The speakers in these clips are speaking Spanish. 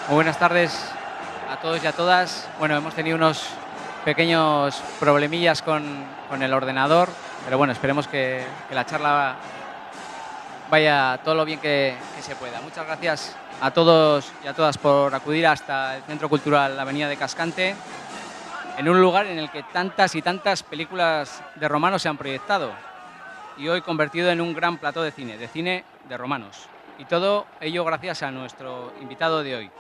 Muy buenas tardes a todos y a todas. Bueno, hemos tenido unos pequeños problemillas con el ordenador, pero bueno, esperemos que la charla vaya todo lo bien que se pueda. Muchas gracias a todos y a todas por acudir hasta el Centro Cultural Avenida de Cascante, en un lugar en el que tantas y tantas películas de romanos se han proyectado y hoy convertido en un gran plató de cine de romanos. Y todo ello gracias a nuestro invitado de hoy.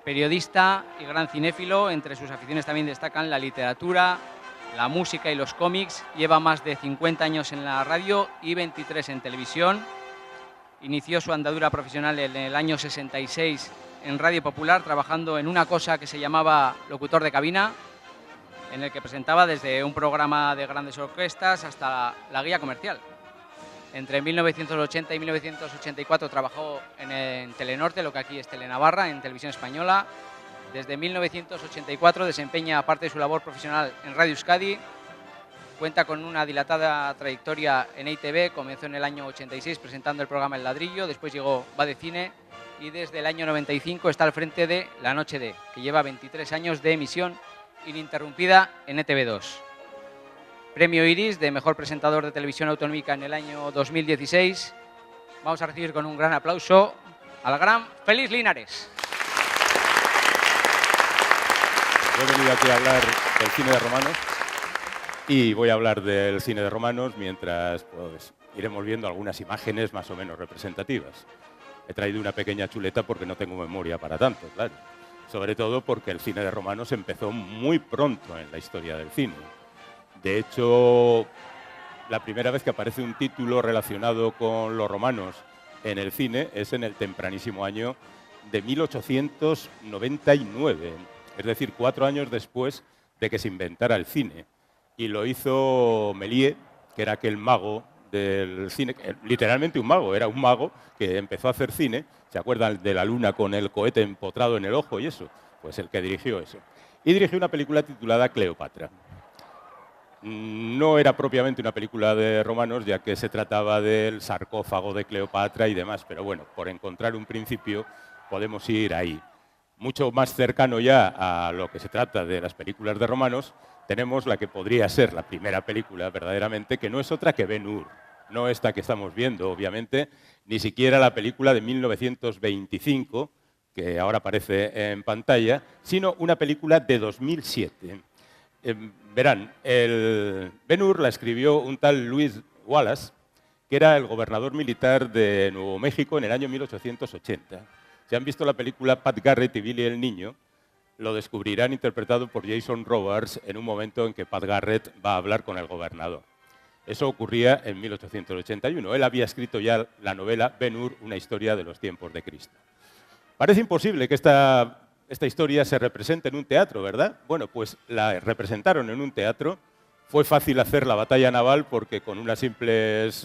Periodista y gran cinéfilo, entre sus aficiones también destacan la literatura, la música y los cómics. Lleva más de 50 años en la radio y 23 en televisión. Inició su andadura profesional en el año 66 en Radio Popular, trabajando en una cosa que se llamaba locutor de cabina, en el que presentaba desde un programa de grandes orquestas hasta la guía comercial. Entre 1980 y 1984 trabajó en Telenorte, lo que aquí es Telenavarra, en Televisión Española. Desde 1984 desempeña parte de su labor profesional en Radio Euskadi. Cuenta con una dilatada trayectoria en EITV. Comenzó en el año 86 presentando el programa El Ladrillo, después llegó Va de Cine y desde el año 95 está al frente de La Noche de, que lleva 23 años de emisión ininterrumpida en ETV2. Premio Iris de Mejor Presentador de Televisión Autonómica en el año 2016. Vamos a recibir con un gran aplauso al gran Félix Linares. Yo he venido aquí a hablar del cine de romanos y voy a hablar del cine de romanos mientras pues, iremos viendo algunas imágenes más o menos representativas. He traído una pequeña chuleta porque no tengo memoria para tanto, claro. Sobre todo porque el cine de romanos empezó muy pronto en la historia del cine. De hecho, la primera vez que aparece un título relacionado con los romanos en el cine es en el tempranísimo año de 1899, es decir, 4 años después de que se inventara el cine. Y lo hizo Méliès, que era aquel mago del cine, literalmente un mago, era un mago que empezó a hacer cine. ¿Se acuerdan de la luna con el cohete empotrado en el ojo y eso? Pues el que dirigió eso. Y dirigió una película titulada Cleopatra. No era propiamente una película de romanos, ya que se trataba del sarcófago de Cleopatra y demás, pero bueno, por encontrar un principio podemos ir ahí. Mucho más cercano ya a lo que se trata de las películas de romanos, tenemos la que podría ser la primera película verdaderamente, que no es otra que Ben-Hur. No esta que estamos viendo, obviamente, ni siquiera la película de 1925, que ahora aparece en pantalla, sino una película de 2007. Verán, Ben-Hur la escribió un tal Lewis Wallace, que era el gobernador militar de Nuevo México en el año 1880. Si han visto la película Pat Garrett y Billy el Niño, lo descubrirán interpretado por Jason Robards en un momento en que Pat Garrett va a hablar con el gobernador. Eso ocurría en 1881. Él había escrito ya la novela Ben-Hur, una historia de los tiempos de Cristo. Parece imposible que esta historia se representa en un teatro, ¿verdad? Bueno, pues la representaron en un teatro. Fue fácil hacer la batalla naval porque con unas simples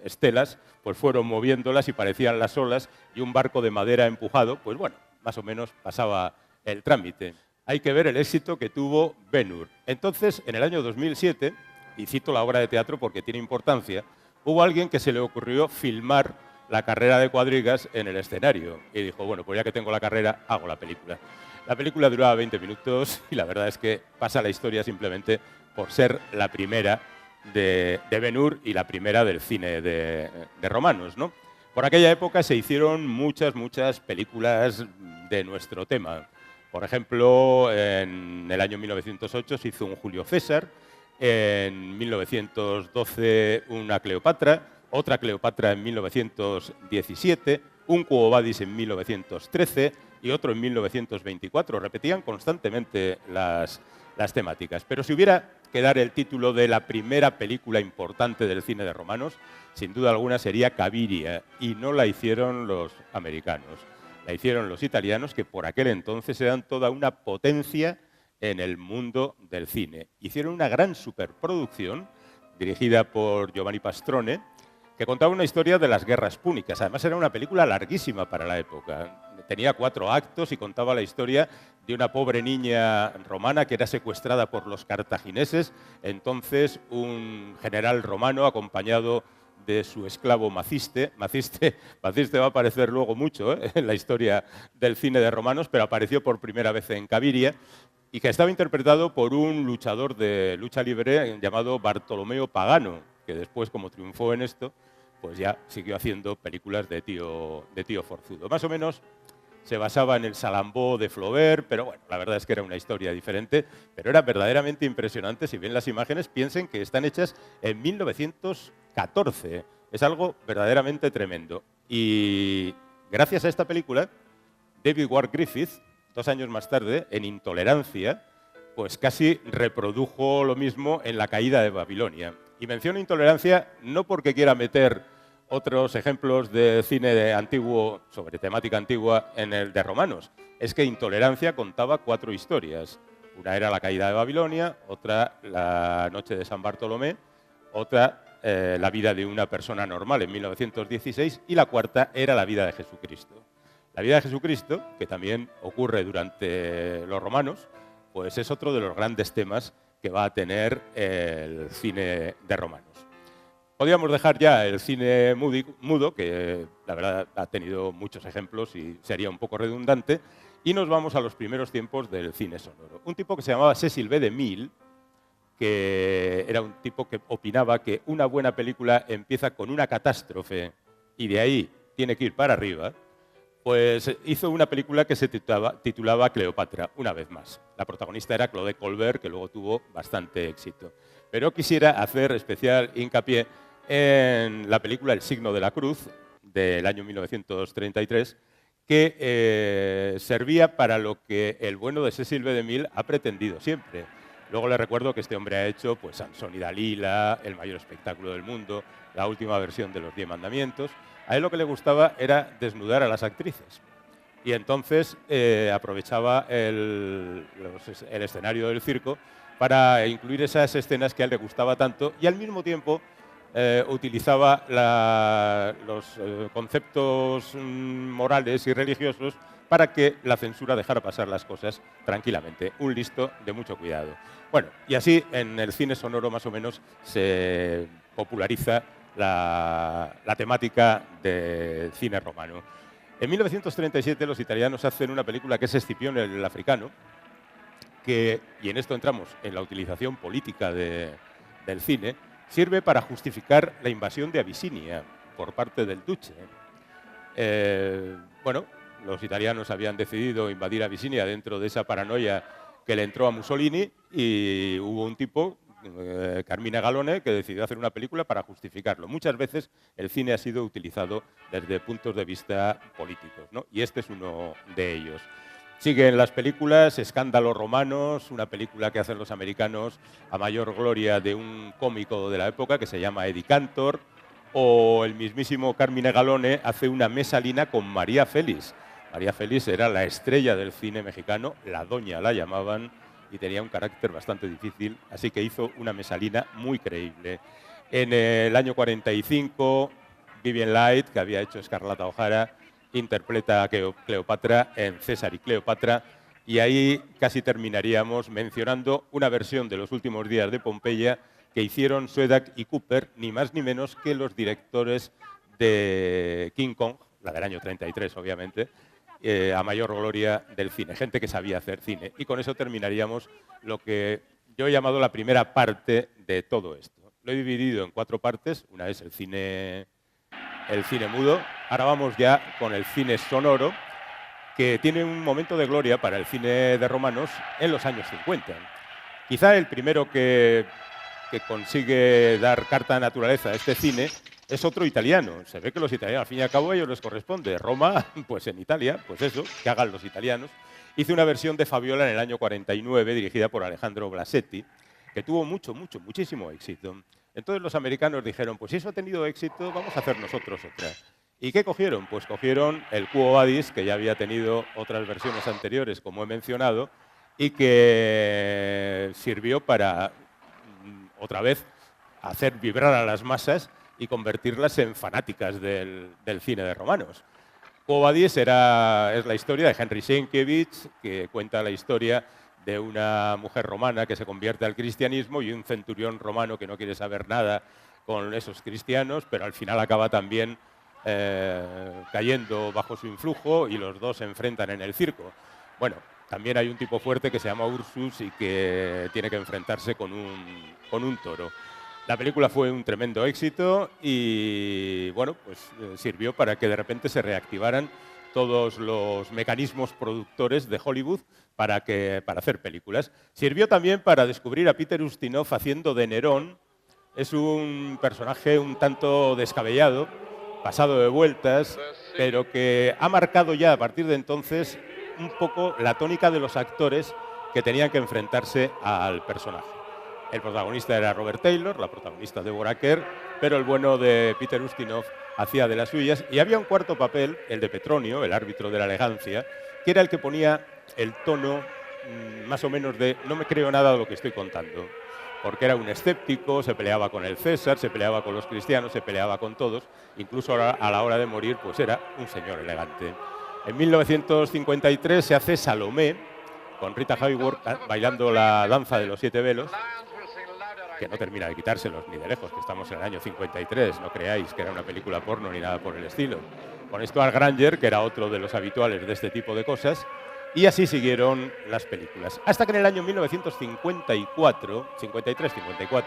estelas pues fueron moviéndolas y parecían las olas y un barco de madera empujado, pues bueno, más o menos pasaba el trámite. Hay que ver el éxito que tuvo Ben-Hur. Entonces, en el año 2007, y cito la obra de teatro porque tiene importancia, hubo alguien que se le ocurrió filmar la carrera de cuadrigas en el escenario. Y dijo, bueno, pues ya que tengo la carrera, hago la película. La película duraba 20 minutos y la verdad es que pasa la historia simplemente por ser la primera de Ben-Hur y la primera del cine de romanos, ¿no? Por aquella época se hicieron muchas películas de nuestro tema. Por ejemplo, en el año 1908 se hizo un Julio César, en 1912 una Cleopatra, otra Cleopatra en 1917, un Quo Vadis en 1913 y otro en 1924. Repetían constantemente las temáticas. Pero si hubiera que dar el título de la primera película importante del cine de romanos, sin duda alguna sería Cabiria, y no la hicieron los americanos. La hicieron los italianos, que por aquel entonces eran toda una potencia en el mundo del cine. Hicieron una gran superproducción dirigida por Giovanni Pastrone, que contaba una historia de las guerras púnicas. Además, era una película larguísima para la época. Tenía 4 actos y contaba la historia de una pobre niña romana que era secuestrada por los cartagineses. Entonces, un general romano, acompañado de su esclavo Maciste. Maciste va a aparecer luego mucho en la historia del cine de romanos, pero apareció por primera vez en Cabiria, y que estaba interpretado por un luchador de lucha libre llamado Bartolomeo Pagano, que después, como triunfó en esto, pues ya siguió haciendo películas de tío forzudo. Más o menos se basaba en el Salambó de Flaubert, pero bueno, la verdad es que era una historia diferente, pero era verdaderamente impresionante. Si ven las imágenes, piensen que están hechas en 1914. Es algo verdaderamente tremendo. Y gracias a esta película, David Ward Griffith, 2 años más tarde, en Intolerancia, pues casi reprodujo lo mismo en La caída de Babilonia. Y menciono Intolerancia no porque quiera meter otros ejemplos de cine antiguo sobre temática antigua en el de romanos. Es que Intolerancia contaba 4 historias. Una era La caída de Babilonia, otra La noche de San Bartolomé, otra La vida de una persona normal en 1916 y la cuarta era La vida de Jesucristo. La vida de Jesucristo, que también ocurre durante los romanos, pues es otro de los grandes temas que va a tener el cine de romanos. Podríamos dejar ya el cine mudo, que la verdad ha tenido muchos ejemplos y sería un poco redundante, y nos vamos a los primeros tiempos del cine sonoro. Un tipo que se llamaba Cecil B. DeMille, que era un tipo que opinaba que una buena película empieza con una catástrofe y de ahí tiene que ir para arriba, pues hizo una película que se titulaba Cleopatra, una vez más. La protagonista era Claudette Colbert, que luego tuvo bastante éxito. Pero quisiera hacer especial hincapié en la película El signo de la cruz, del año 1933, que servía para lo que el bueno de Cecil B. DeMille ha pretendido siempre. Luego le recuerdo que este hombre ha hecho pues, Sansón y Dalila, El mayor espectáculo del mundo, la última versión de Los 10 mandamientos. A él lo que le gustaba era desnudar a las actrices. Y entonces aprovechaba el escenario del circo para incluir esas escenas que a él le gustaba tanto y al mismo tiempo utilizaba los conceptos morales y religiosos para que la censura dejara pasar las cosas tranquilamente. Un listo de mucho cuidado. Bueno, y así en el cine sonoro más o menos se populariza la temática del cine romano. En 1937 los italianos hacen una película que es Escipión el africano, y en esto entramos en la utilización política del cine, sirve para justificar la invasión de Abisinia por parte del Duce. Bueno, los italianos habían decidido invadir Abisinia dentro de esa paranoia que le entró a Mussolini y hubo un tipo, Carmine Galone, que decidió hacer una película para justificarlo. Muchas veces el cine ha sido utilizado desde puntos de vista políticos, ¿no? Y este es uno de ellos. Siguen las películas, Escándalos romanos, una película que hacen los americanos a mayor gloria de un cómico de la época que se llama Eddie Cantor, o el mismísimo Carmine Galone hace una mesalina con María Félix. María Félix era la estrella del cine mexicano, la doña la llamaban, y tenía un carácter bastante difícil, así que hizo una mesalina muy creíble. En el año 45, Vivien Leigh, que había hecho Escarlata O'Hara, interpreta a Cleopatra en César y Cleopatra, y ahí casi terminaríamos mencionando una versión de Los últimos días de Pompeya que hicieron Suedac y Cooper, ni más ni menos que los directores de King Kong, la del año 33 obviamente, a mayor gloria del cine, gente que sabía hacer cine. Y con eso terminaríamos lo que yo he llamado la primera parte de todo esto. Lo he dividido en 4 partes, una es el cine mudo. Ahora vamos ya con el cine sonoro, que tiene un momento de gloria para el cine de romanos en los años 50. Quizá el primero que consigue dar carta de naturaleza a este cine es otro italiano. Se ve que los italianos, al fin y al cabo, a ellos les corresponde. Roma, pues en Italia, pues eso, que hagan los italianos. Hizo una versión de Fabiola en el año 49, dirigida por Alejandro Blasetti, que tuvo muchísimo éxito. Entonces los americanos dijeron, pues si eso ha tenido éxito, vamos a hacer nosotros otra. ¿Y qué cogieron? Pues cogieron el Quo Vadis, que ya había tenido otras versiones anteriores, como he mencionado, y que sirvió para, otra vez, hacer vibrar a las masas y convertirlas en fanáticas del cine de romanos. Quo Vadis es la historia de Henry Sienkiewicz, que cuenta la historia de una mujer romana que se convierte al cristianismo y un centurión romano que no quiere saber nada con esos cristianos, pero al final acaba también cayendo bajo su influjo y los dos se enfrentan en el circo. Bueno, también hay un tipo fuerte que se llama Ursus y que tiene que enfrentarse con un toro. La película fue un tremendo éxito y bueno, pues sirvió para que de repente se reactivaran todos los mecanismos productores de Hollywood para hacer películas. Sirvió también para descubrir a Peter Ustinov haciendo de Nerón. Es un personaje un tanto descabellado, pasado de vueltas, pero que ha marcado ya a partir de entonces un poco la tónica de los actores que tenían que enfrentarse al personaje. El protagonista era Robert Taylor, la protagonista Deborah Kerr, pero el bueno de Peter Ustinov hacía de las suyas. Y había un cuarto papel, el de Petronio, el árbitro de la elegancia, que era el que ponía el tono más o menos de no me creo nada de lo que estoy contando. Porque era un escéptico, se peleaba con el César, se peleaba con los cristianos, se peleaba con todos. Incluso a la hora de morir, pues era un señor elegante. En 1953 se hace Salomé, con Rita Hayworth bailando la danza de los 7 velos, que no termina de quitárselos ni de lejos, que estamos en el año 53, no creáis que era una película porno ni nada por el estilo. Con Stuart Granger, que era otro de los habituales de este tipo de cosas, y así siguieron las películas. Hasta que en el año 1954, 53-54,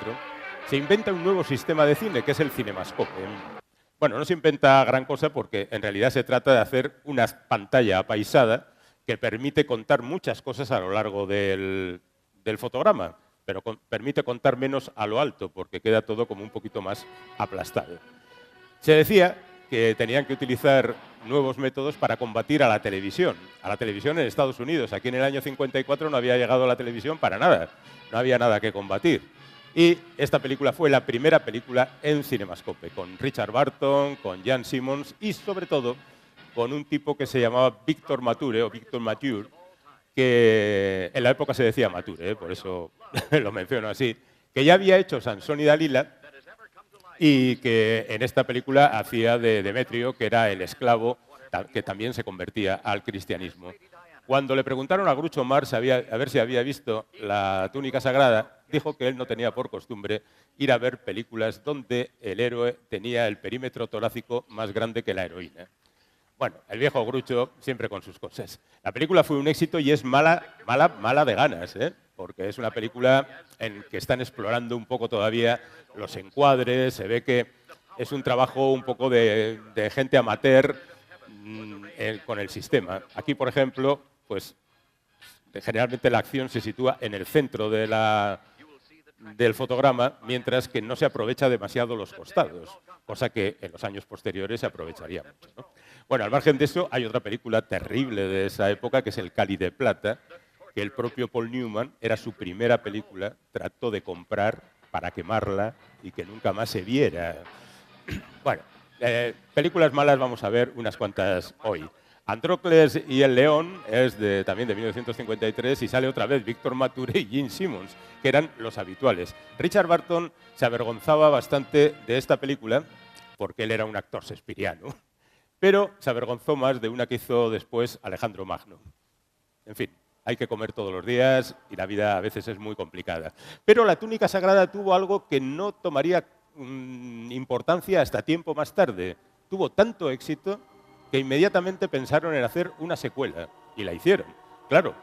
se inventa un nuevo sistema de cine, que es el cinemascope. Bueno, no se inventa gran cosa porque en realidad se trata de hacer una pantalla apaisada que permite contar muchas cosas a lo largo del fotograma, pero permite contar menos a lo alto porque queda todo como un poquito más aplastado. Se decía que tenían que utilizar nuevos métodos para combatir a la televisión en Estados Unidos. Aquí en el año 54 no había llegado la televisión para nada, no había nada que combatir. Y esta película fue la primera película en cinemascope, con Richard Burton, con Jan Simmons y sobre todo con un tipo que se llamaba Victor Mature, o Victor Mature, que en la época se decía Mature, por eso lo menciono así, que ya había hecho Sansón y Dalila y que en esta película hacía de Demetrio, que era el esclavo que también se convertía al cristianismo. Cuando le preguntaron a Groucho Marx a ver si había visto La túnica sagrada, dijo que él no tenía por costumbre ir a ver películas donde el héroe tenía el perímetro torácico más grande que la heroína. Bueno, el viejo Groucho siempre con sus cosas. La película fue un éxito y es mala de ganas, porque es una película en que están explorando un poco todavía los encuadres, se ve que es un trabajo un poco de gente amateur con el sistema. Aquí, por ejemplo, pues generalmente la acción se sitúa en el centro del fotograma, mientras que no se aprovecha demasiado los costados, cosa que en los años posteriores se aprovecharía mucho, ¿no? Bueno, al margen de eso, hay otra película terrible de esa época, que es El Cáliz de Plata, que el propio Paul Newman, era su primera película, trató de comprar para quemarla y que nunca más se viera. Bueno, películas malas vamos a ver unas cuantas hoy. Andrócles y el león es también de 1953 y sale otra vez Victor Mature y Gene Simmons, que eran los habituales. Richard Burton se avergonzaba bastante de esta película porque él era un actor shakespeariano, pero se avergonzó más de una que hizo después Alejandro Magno. En fin, hay que comer todos los días y la vida a veces es muy complicada. Pero La túnica sagrada tuvo algo que no tomaría importancia hasta tiempo más tarde. Tuvo tanto éxito que inmediatamente pensaron en hacer una secuela, y la hicieron. Claro,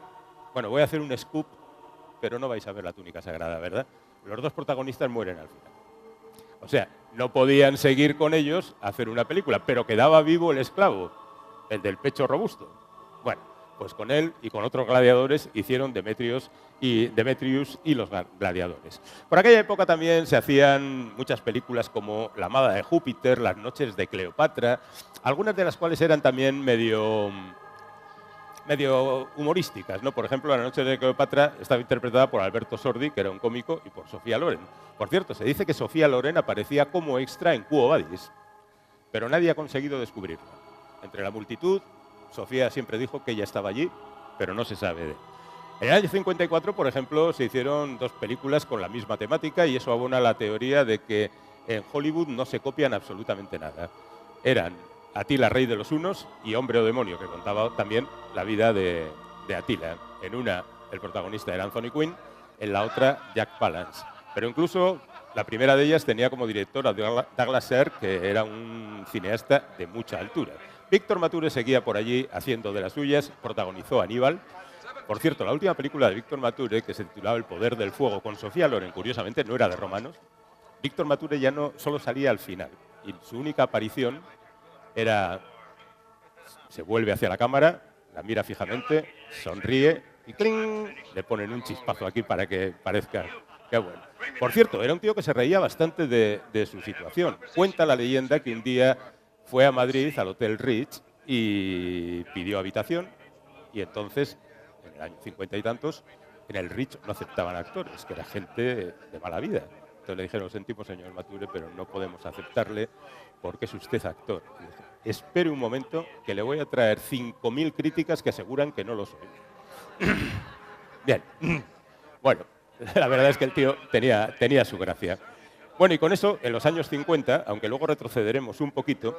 bueno, voy a hacer un scoop, pero no vais a ver La túnica sagrada, ¿verdad? Los dos protagonistas mueren al final. O sea, no podían seguir con ellos a hacer una película, pero quedaba vivo el esclavo, el del pecho robusto. Bueno, pues con él y con otros gladiadores hicieron Demetrius y los gladiadores. Por aquella época también se hacían muchas películas como La amada de Júpiter, Las noches de Cleopatra, algunas de las cuales eran también medio humorísticas, ¿no? Por ejemplo, La noche de Cleopatra estaba interpretada por Alberto Sordi, que era un cómico, y por Sofía Loren. Por cierto, se dice que Sofía Loren aparecía como extra en Quo Vadis, pero nadie ha conseguido descubrirla. Entre la multitud, Sofía siempre dijo que ella estaba allí, pero no se sabe de él. En el año 54, por ejemplo, se hicieron dos películas con la misma temática y eso abona la teoría de que en Hollywood no se copian absolutamente nada. Eran Atila, rey de los hunos, y Hombre o demonio, que contaba también la vida de Atila. En una, el protagonista era Anthony Quinn, en la otra, Jack Palance. Pero incluso La primera de ellas tenía como director a Douglas Sirk, que era un cineasta de mucha altura. Víctor Mature seguía por allí haciendo de las suyas, protagonizó Aníbal. Por cierto, la última película de Víctor Mature, que se titulaba El poder del fuego, con Sofía Loren, curiosamente, no era de romanos. Víctor Mature ya no solo salía al final, y su única aparición era, se vuelve hacia la cámara, la mira fijamente, sonríe y ¡cling! Le ponen un chispazo aquí para que parezca que bueno. Por cierto, era un tío que se reía bastante de su situación. Cuenta la leyenda que un día fue a Madrid, al Hotel Rich, y pidió habitación, y entonces, en el año 50 y tantos, en el Rich no aceptaban actores, que era gente de mala vida. Entonces le dijeron, lo sentimos, señor Mature, pero no podemos aceptarle porque es usted actor. Y dije, espere un momento, que le voy a traer 5.000 críticas que aseguran que no lo soy. Bien, bueno, la verdad es que el tío tenía su gracia. Bueno, y con eso, en los años 50, aunque luego retrocederemos un poquito,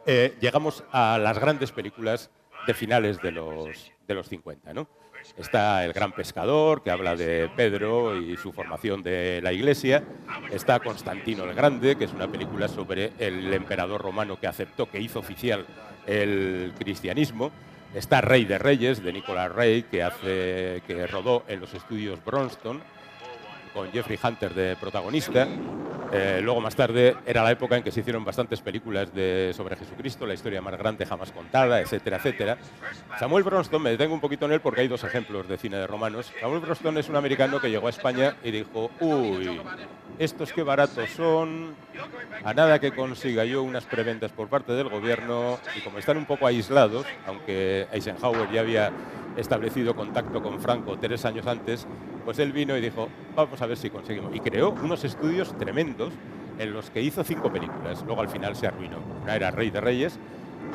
llegamos a las grandes películas de finales de los 50, ¿no? Está El gran pescador, que habla de Pedro y su formación de la Iglesia. Está Constantino el Grande, que es una película sobre el emperador romano que aceptó, que hizo oficial el cristianismo. Está Rey de Reyes, de Nicolas Ray, que rodó en los estudios Bronston, con Jeffrey Hunter de protagonista. Luego, más tarde, era la época en que se hicieron bastantes películas sobre Jesucristo, la historia más grande jamás contada, etcétera, etcétera. Samuel Bronston, me detengo un poquito en él porque hay dos ejemplos de cine de romanos. Samuel Bronston es un americano que llegó a España y dijo, uy, estos qué baratos son, a nada que consiga yo unas preventas por parte del gobierno, y como están un poco aislados, aunque Eisenhower ya había establecido contacto con Franco 3 años antes, pues él vino y dijo, vamos a ver si conseguimos. Y creó unos estudios tremendos en los que hizo 5 películas. Luego al final se arruinó. Una era Rey de Reyes,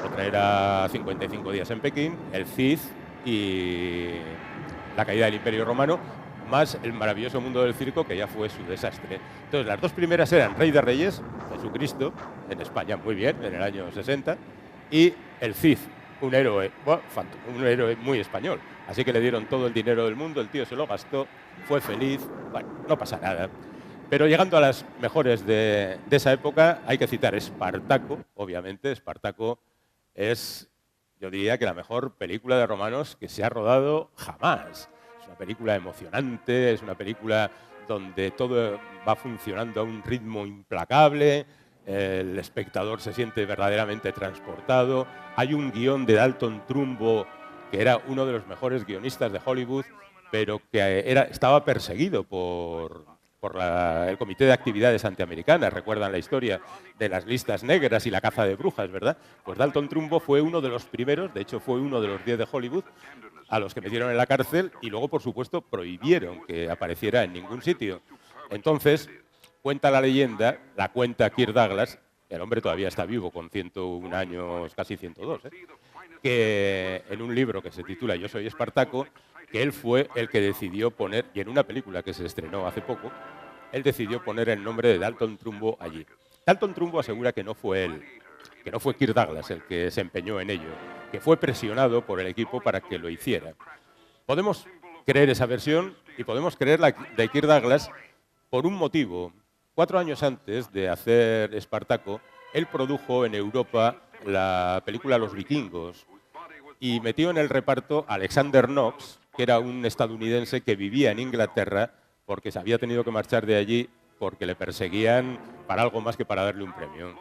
otra era 55 días en Pekín, El Cid y La caída del Imperio Romano, más El maravilloso mundo del circo, que ya fue su desastre. Entonces, las dos primeras eran Rey de Reyes, Jesucristo, en España muy bien, en el año 60, y El Cid, un héroe muy español. Así que le dieron todo el dinero del mundo, el tío se lo gastó, fue feliz, bueno, no pasa nada. Pero llegando a las mejores de esa época, hay que citar Espartaco, obviamente. Espartaco es, yo diría, que la mejor película de romanos que se ha rodado jamás. Es una película emocionante, es una película donde todo va funcionando a un ritmo implacable, el espectador se siente verdaderamente transportado. Hay un guión de Dalton Trumbo, que era uno de los mejores guionistas de Hollywood, pero que estaba perseguido por el Comité de Actividades Antiamericanas. Recuerdan la historia de las listas negras y la caza de brujas, ¿verdad? Pues Dalton Trumbo fue uno de los primeros, de hecho fue uno de los 10 de Hollywood, a los que metieron en la cárcel y luego, por supuesto, prohibieron que apareciera en ningún sitio. Entonces, cuenta la leyenda, la cuenta Kirk Douglas, el hombre todavía está vivo, con 101 años, casi 102, que en un libro que se titula Yo soy Espartaco, que él fue el que decidió poner, y en una película que se estrenó hace poco, él decidió poner el nombre de Dalton Trumbo allí. Dalton Trumbo asegura que no fue él, que no fue Kirk Douglas el que se empeñó en ello, que fue presionado por el equipo para que lo hiciera. Podemos creer esa versión y podemos creer la de Kirk Douglas por un motivo. 4 años antes de hacer Espartaco, él produjo en Europa la película Los Vikingos y metió en el reparto a Alexander Knox, que era un estadounidense que vivía en Inglaterra porque se había tenido que marchar de allí porque le perseguían para algo más que para darle un premio.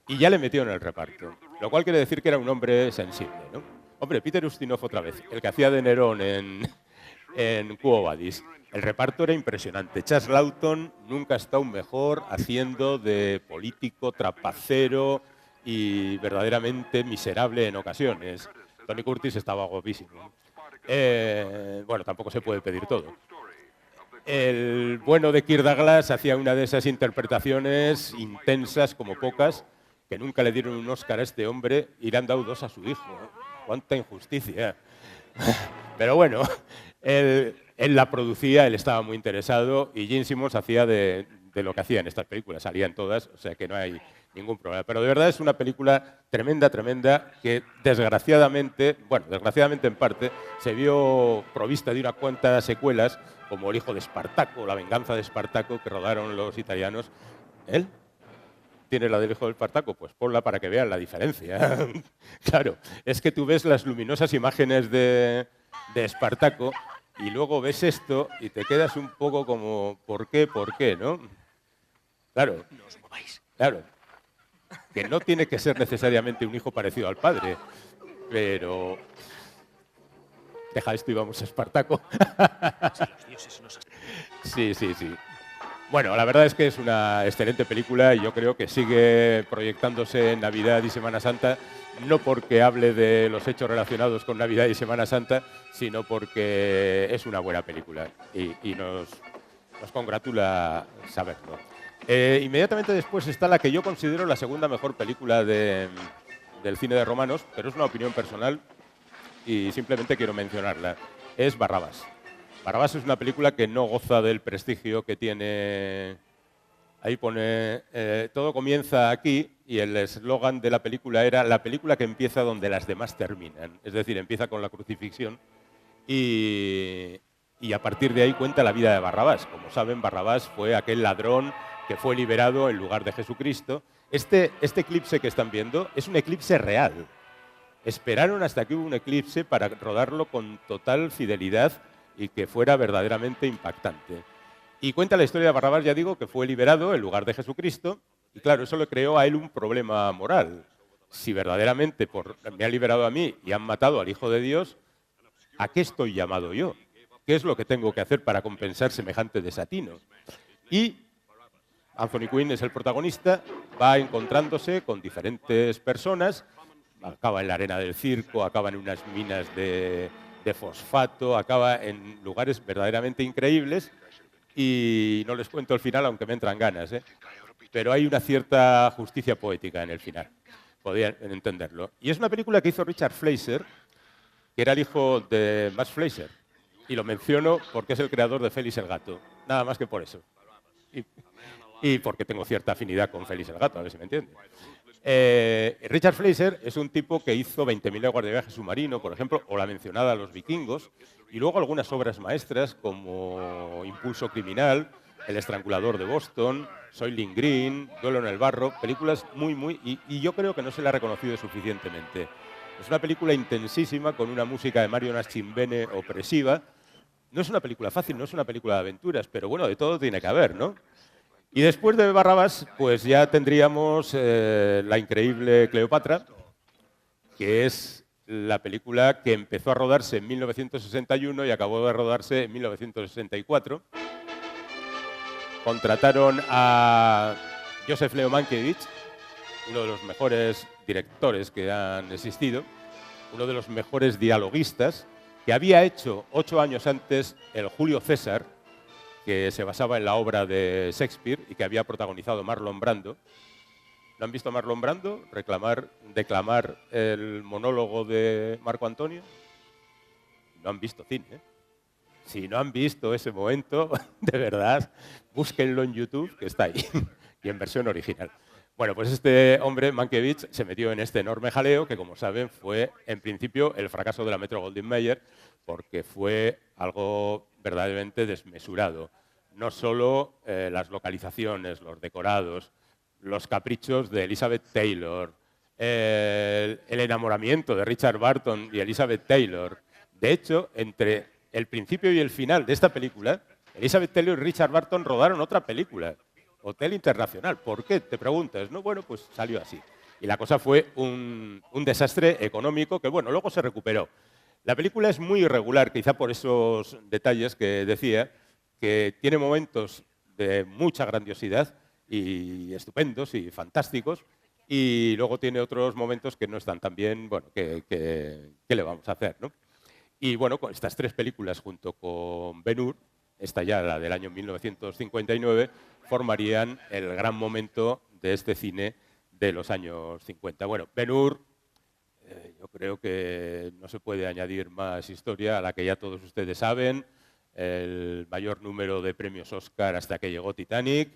Y ya le metió en el reparto, lo cual quiere decir que era un hombre sensible, ¿no? Hombre, Peter Ustinov otra vez, el que hacía de Nerón en Quo Vadis. El reparto era impresionante. Charles Lawton nunca ha estado mejor haciendo de político, trapacero y verdaderamente miserable en ocasiones. Tony Curtis estaba guapísimo. Bueno, tampoco se puede pedir todo. El bueno de Kirk Douglas hacía una de esas interpretaciones intensas como pocas, que nunca le dieron un Oscar a este hombre y le han dado 2 a su hijo. ¡Cuánta injusticia! Pero bueno, él la producía, él estaba muy interesado y Gene Simmons hacía de lo que hacía en estas películas, salía en todas, o sea que no hay ningún problema. Pero de verdad es una película tremenda, tremenda, que desgraciadamente, bueno, desgraciadamente en parte, se vio provista de unas cuantas secuelas, como El hijo de Espartaco, La venganza de Espartaco, que rodaron los italianos. ¿Él? ¿Tiene la del hijo del Espartaco? Pues ponla para que vean la diferencia. Claro, es que tú ves las luminosas imágenes de Espartaco y luego ves esto y te quedas un poco como, ¿por qué, no? Claro, No os mováis. claro, que no tiene que ser necesariamente un hijo parecido al padre, pero... Deja esto y vamos a Espartaco. Si los dioses nos Sí, sí, sí. Bueno, la verdad es que es una excelente película y yo creo que sigue proyectándose en Navidad y Semana Santa, no porque hable de los hechos relacionados con Navidad y Semana Santa, sino porque es una buena película y nos congratula saberlo. Inmediatamente después está la que yo considero la segunda mejor película del cine de Romanos, pero es una opinión personal y simplemente quiero mencionarla. Es Barrabás. Barrabás es una película que no goza del prestigio que tiene. Ahí pone, todo comienza aquí, y el eslogan de la película era la película que empieza donde las demás terminan. Es decir, empieza con la crucifixión y a partir de ahí cuenta la vida de Barrabás. Como saben, Barrabás fue aquel ladrón que fue liberado en lugar de Jesucristo. Este eclipse que están viendo es un eclipse real. Esperaron hasta que hubo un eclipse para rodarlo con total fidelidad y que fuera verdaderamente impactante. Y cuenta la historia de Barrabás, ya digo, que fue liberado en lugar de Jesucristo, y claro, eso le creó a él un problema moral. Si verdaderamente me han liberado a mí y han matado al Hijo de Dios, ¿a qué estoy llamado yo? ¿Qué es lo que tengo que hacer para compensar semejante desatino? Y Anthony Quinn es el protagonista, va encontrándose con diferentes personas, acaba en la arena del circo, acaba en unas minas de fosfato, acaba en lugares verdaderamente increíbles y no les cuento el final, aunque me entran ganas, ¿eh? Pero hay una cierta justicia poética en el final, podrían entenderlo. Y es una película que hizo Richard Fleischer, que era el hijo de Max Fleischer, y lo menciono porque es el creador de Félix el Gato, nada más que por eso. Y porque tengo cierta afinidad con Félix el Gato, a ver si me entiende. Richard Fleischer es un tipo que hizo 20.000 leguas de viaje submarino, por ejemplo, o la mencionada Los vikingos, y luego algunas obras maestras como Impulso criminal, El estrangulador de Boston, Soylent Green, Duelo en el barro, películas y yo creo que no se la ha reconocido suficientemente. Es una película intensísima con una música de Mario Nascimbene opresiva. No es una película fácil, no es una película de aventuras, pero bueno, de todo tiene que haber, ¿no? Y después de Barrabás, pues ya tendríamos la increíble Cleopatra, que es la película que empezó a rodarse en 1961 y acabó de rodarse en 1964. Contrataron a Joseph Leo Mankiewicz, uno de los mejores directores que han existido, uno de los mejores dialoguistas, que había hecho 8 años antes el Julio César, que se basaba en la obra de Shakespeare y que había protagonizado Marlon Brando. ¿No han visto a Marlon Brando declamar el monólogo de Marco Antonio? No han visto cine, ¿eh? Si no han visto ese momento, de verdad, búsquenlo en YouTube, que está ahí, y en versión original. Bueno, pues este hombre, Mankiewicz, se metió en este enorme jaleo que, como saben, fue en principio el fracaso de la Metro-Goldwyn-Mayer, porque fue algo verdaderamente desmesurado. No solo las localizaciones, los decorados, los caprichos de Elizabeth Taylor, el enamoramiento de Richard Burton y Elizabeth Taylor. De hecho, entre el principio y el final de esta película, Elizabeth Taylor y Richard Burton rodaron otra película, Hotel Internacional. ¿Por qué? Te preguntas, ¿no? Bueno, pues salió así. Y la cosa fue un desastre económico que, bueno, luego se recuperó. La película es muy irregular, quizá por esos detalles que decía, que tiene momentos de mucha grandiosidad y estupendos y fantásticos, y luego tiene otros momentos que no están tan bien, bueno, ¿qué le vamos a hacer, no? Y bueno, con estas 3 películas junto con Ben-Hur, esta ya la del año 1959, formarían el gran momento de este cine de los años 50. Bueno, Ben-Hur, yo creo que no se puede añadir más historia a la que ya todos ustedes saben. El mayor número de premios Oscar hasta que llegó Titanic,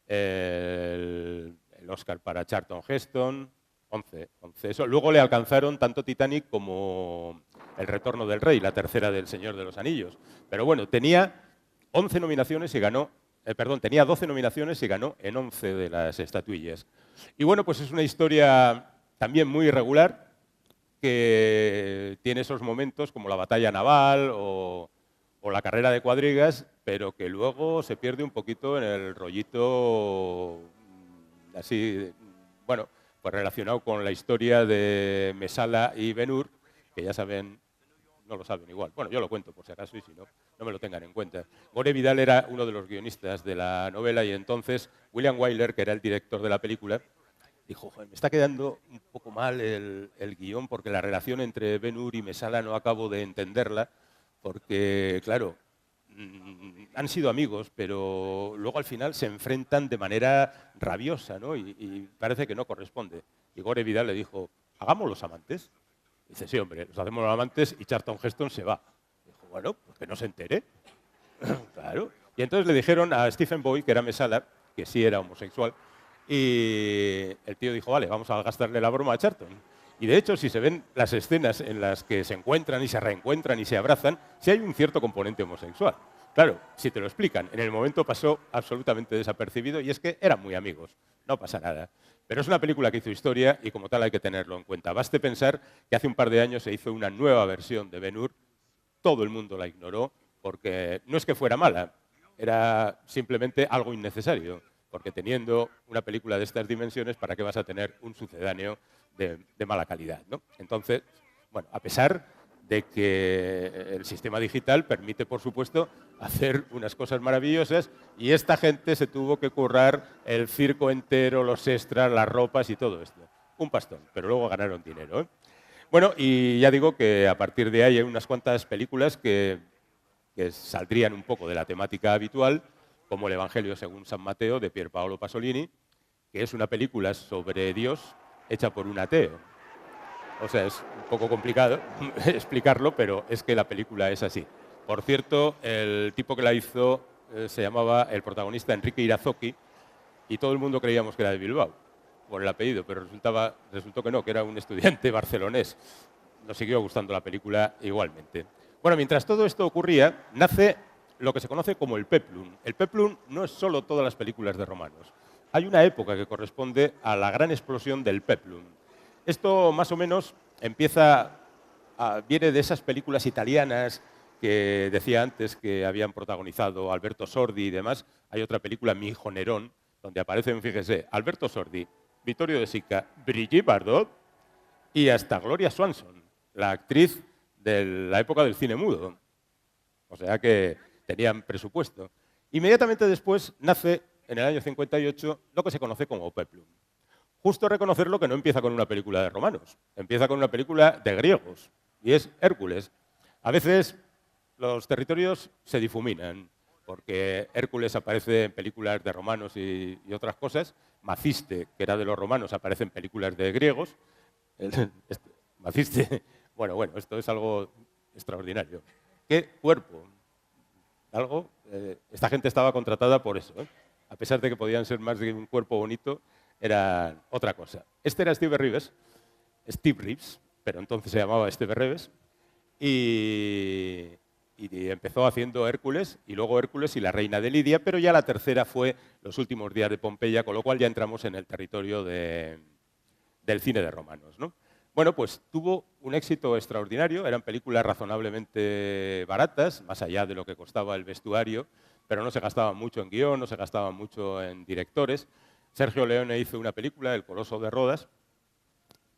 el el Oscar para Charlton Heston, 11. Eso. Luego le alcanzaron tanto Titanic como El Retorno del Rey, la tercera del Señor de los Anillos. Pero bueno, tenía 11 nominaciones y ganó, tenía 12 nominaciones y ganó en 11 de las estatuillas. Y bueno, pues es una historia también muy irregular, que tiene esos momentos como la batalla naval o la carrera de cuadrigas, pero que luego se pierde un poquito en el rollito así, bueno, pues relacionado con la historia de Messala y Ben-Hur, que ya saben, no lo saben igual. Bueno, yo lo cuento por si acaso y si no, no me lo tengan en cuenta. Gore Vidal era uno de los guionistas de la novela y entonces William Wyler, que era el director de la película, dijo, me está quedando un poco mal el guión porque la relación entre Ben-Hur y Messala no acabo de entenderla porque, claro, han sido amigos, pero luego al final se enfrentan de manera rabiosa, ¿no? Y parece que no corresponde. Y Gore Vidal le dijo, hagamos los amantes. Dice, sí, hombre, los hacemos los amantes y Charlton Heston se va. Dijo, bueno, pues que no se entere. Claro. Y entonces le dijeron a Stephen Boy, que era Messala, que sí era homosexual, y el tío dijo, vale, vamos a gastarle la broma a Charlton. Y de hecho, si se ven las escenas en las que se encuentran y se reencuentran y se abrazan, sí hay un cierto componente homosexual. Claro, si te lo explican, en el momento pasó absolutamente desapercibido y es que eran muy amigos, no pasa nada. Pero es una película que hizo historia y como tal hay que tenerlo en cuenta. Baste pensar que hace un par de años se hizo una nueva versión de Ben-Hur, todo el mundo la ignoró porque no es que fuera mala, era simplemente algo innecesario. Porque teniendo una película de estas dimensiones, ¿para qué vas a tener un sucedáneo de mala calidad, ¿no? Entonces, bueno, a pesar de que el sistema digital permite, por supuesto, hacer unas cosas maravillosas y esta gente se tuvo que currar el circo entero, los extras, las ropas y todo esto. Un pastón, pero luego ganaron dinero, ¿eh? Bueno, y ya digo que a partir de ahí hay unas cuantas películas que saldrían un poco de la temática habitual, como El Evangelio según San Mateo, de Pier Paolo Pasolini, que es una película sobre Dios hecha por un ateo. O sea, es un poco complicado explicarlo, pero es que la película es así. Por cierto, el tipo que la hizo se llamaba, el protagonista, Enrique Irazoki, y todo el mundo creíamos que era de Bilbao, por el apellido, pero resultó que no, que era un estudiante barcelonés. Nos siguió gustando la película igualmente. Bueno, mientras todo esto ocurría, nace lo que se conoce como el Peplum. El Peplum no es solo todas las películas de romanos. Hay una época que corresponde a la gran explosión del Peplum. Esto más o menos viene de esas películas italianas que decía antes que habían protagonizado Alberto Sordi y demás. Hay otra película, Mi hijo Nerón, donde aparecen, fíjese, Alberto Sordi, Vittorio De Sica, Brigitte Bardot y hasta Gloria Swanson, la actriz de la época del cine mudo. O sea que tenían presupuesto. Inmediatamente después nace, en el año 58, lo que se conoce como Peplum. Justo reconocerlo que no empieza con una película de romanos, empieza con una película de griegos, y es Hércules. A veces los territorios se difuminan, porque Hércules aparece en películas de romanos y otras cosas, Maciste, que era de los romanos, aparece en películas de griegos. Maciste, bueno, esto es algo extraordinario. ¿Qué cuerpo? Esta gente estaba contratada por eso, ¿eh? A pesar de que podían ser más de un cuerpo bonito, era otra cosa. Este era Steve Reeves, pero entonces se llamaba Steve Reeves, y empezó haciendo Hércules, y luego Hércules y la Reina de Lidia, pero ya la tercera fue Los últimos días de Pompeya, con lo cual ya entramos en el territorio del cine de romanos, ¿no? Bueno, pues tuvo un éxito extraordinario, eran películas razonablemente baratas, más allá de lo que costaba el vestuario, pero no se gastaba mucho en guión, no se gastaba mucho en directores. Sergio Leone hizo una película, El Coloso de Rodas,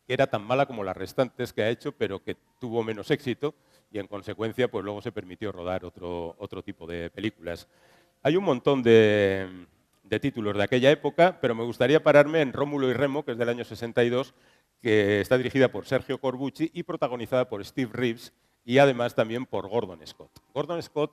que era tan mala como las restantes que ha hecho, pero que tuvo menos éxito y en consecuencia pues luego se permitió rodar otro tipo de películas. Hay un montón de títulos de aquella época, pero me gustaría pararme en Rómulo y Remo, que es del año 62, que está dirigida por Sergio Corbucci y protagonizada por Steve Reeves y además también por Gordon Scott. Gordon Scott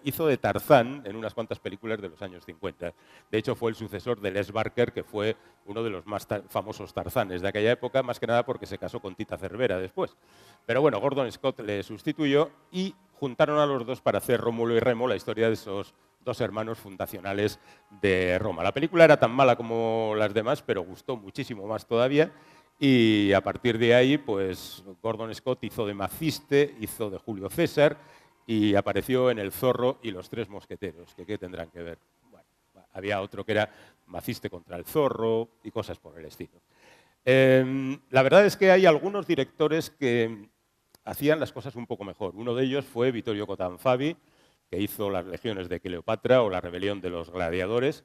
hizo de Tarzán en unas cuantas películas de los años 50. De hecho, fue el sucesor de Les Barker, que fue uno de los más famosos Tarzanes de aquella época, más que nada porque se casó con Tita Cervera después. Pero bueno, Gordon Scott le sustituyó y juntaron a los dos para hacer Rómulo y Remo, la historia de esos dos hermanos fundacionales de Roma. La película era tan mala como las demás, pero gustó muchísimo más todavía. Y a partir de ahí, pues Gordon Scott hizo de Maciste, hizo de Julio César y apareció en El Zorro y los Tres Mosqueteros, que ¿qué tendrán que ver? Bueno, había otro que era Maciste contra el Zorro y cosas por el estilo. La verdad es que hay algunos directores que hacían las cosas un poco mejor. Uno de ellos fue Vittorio Cotanfavi, que hizo Las Legiones de Cleopatra o La Rebelión de los Gladiadores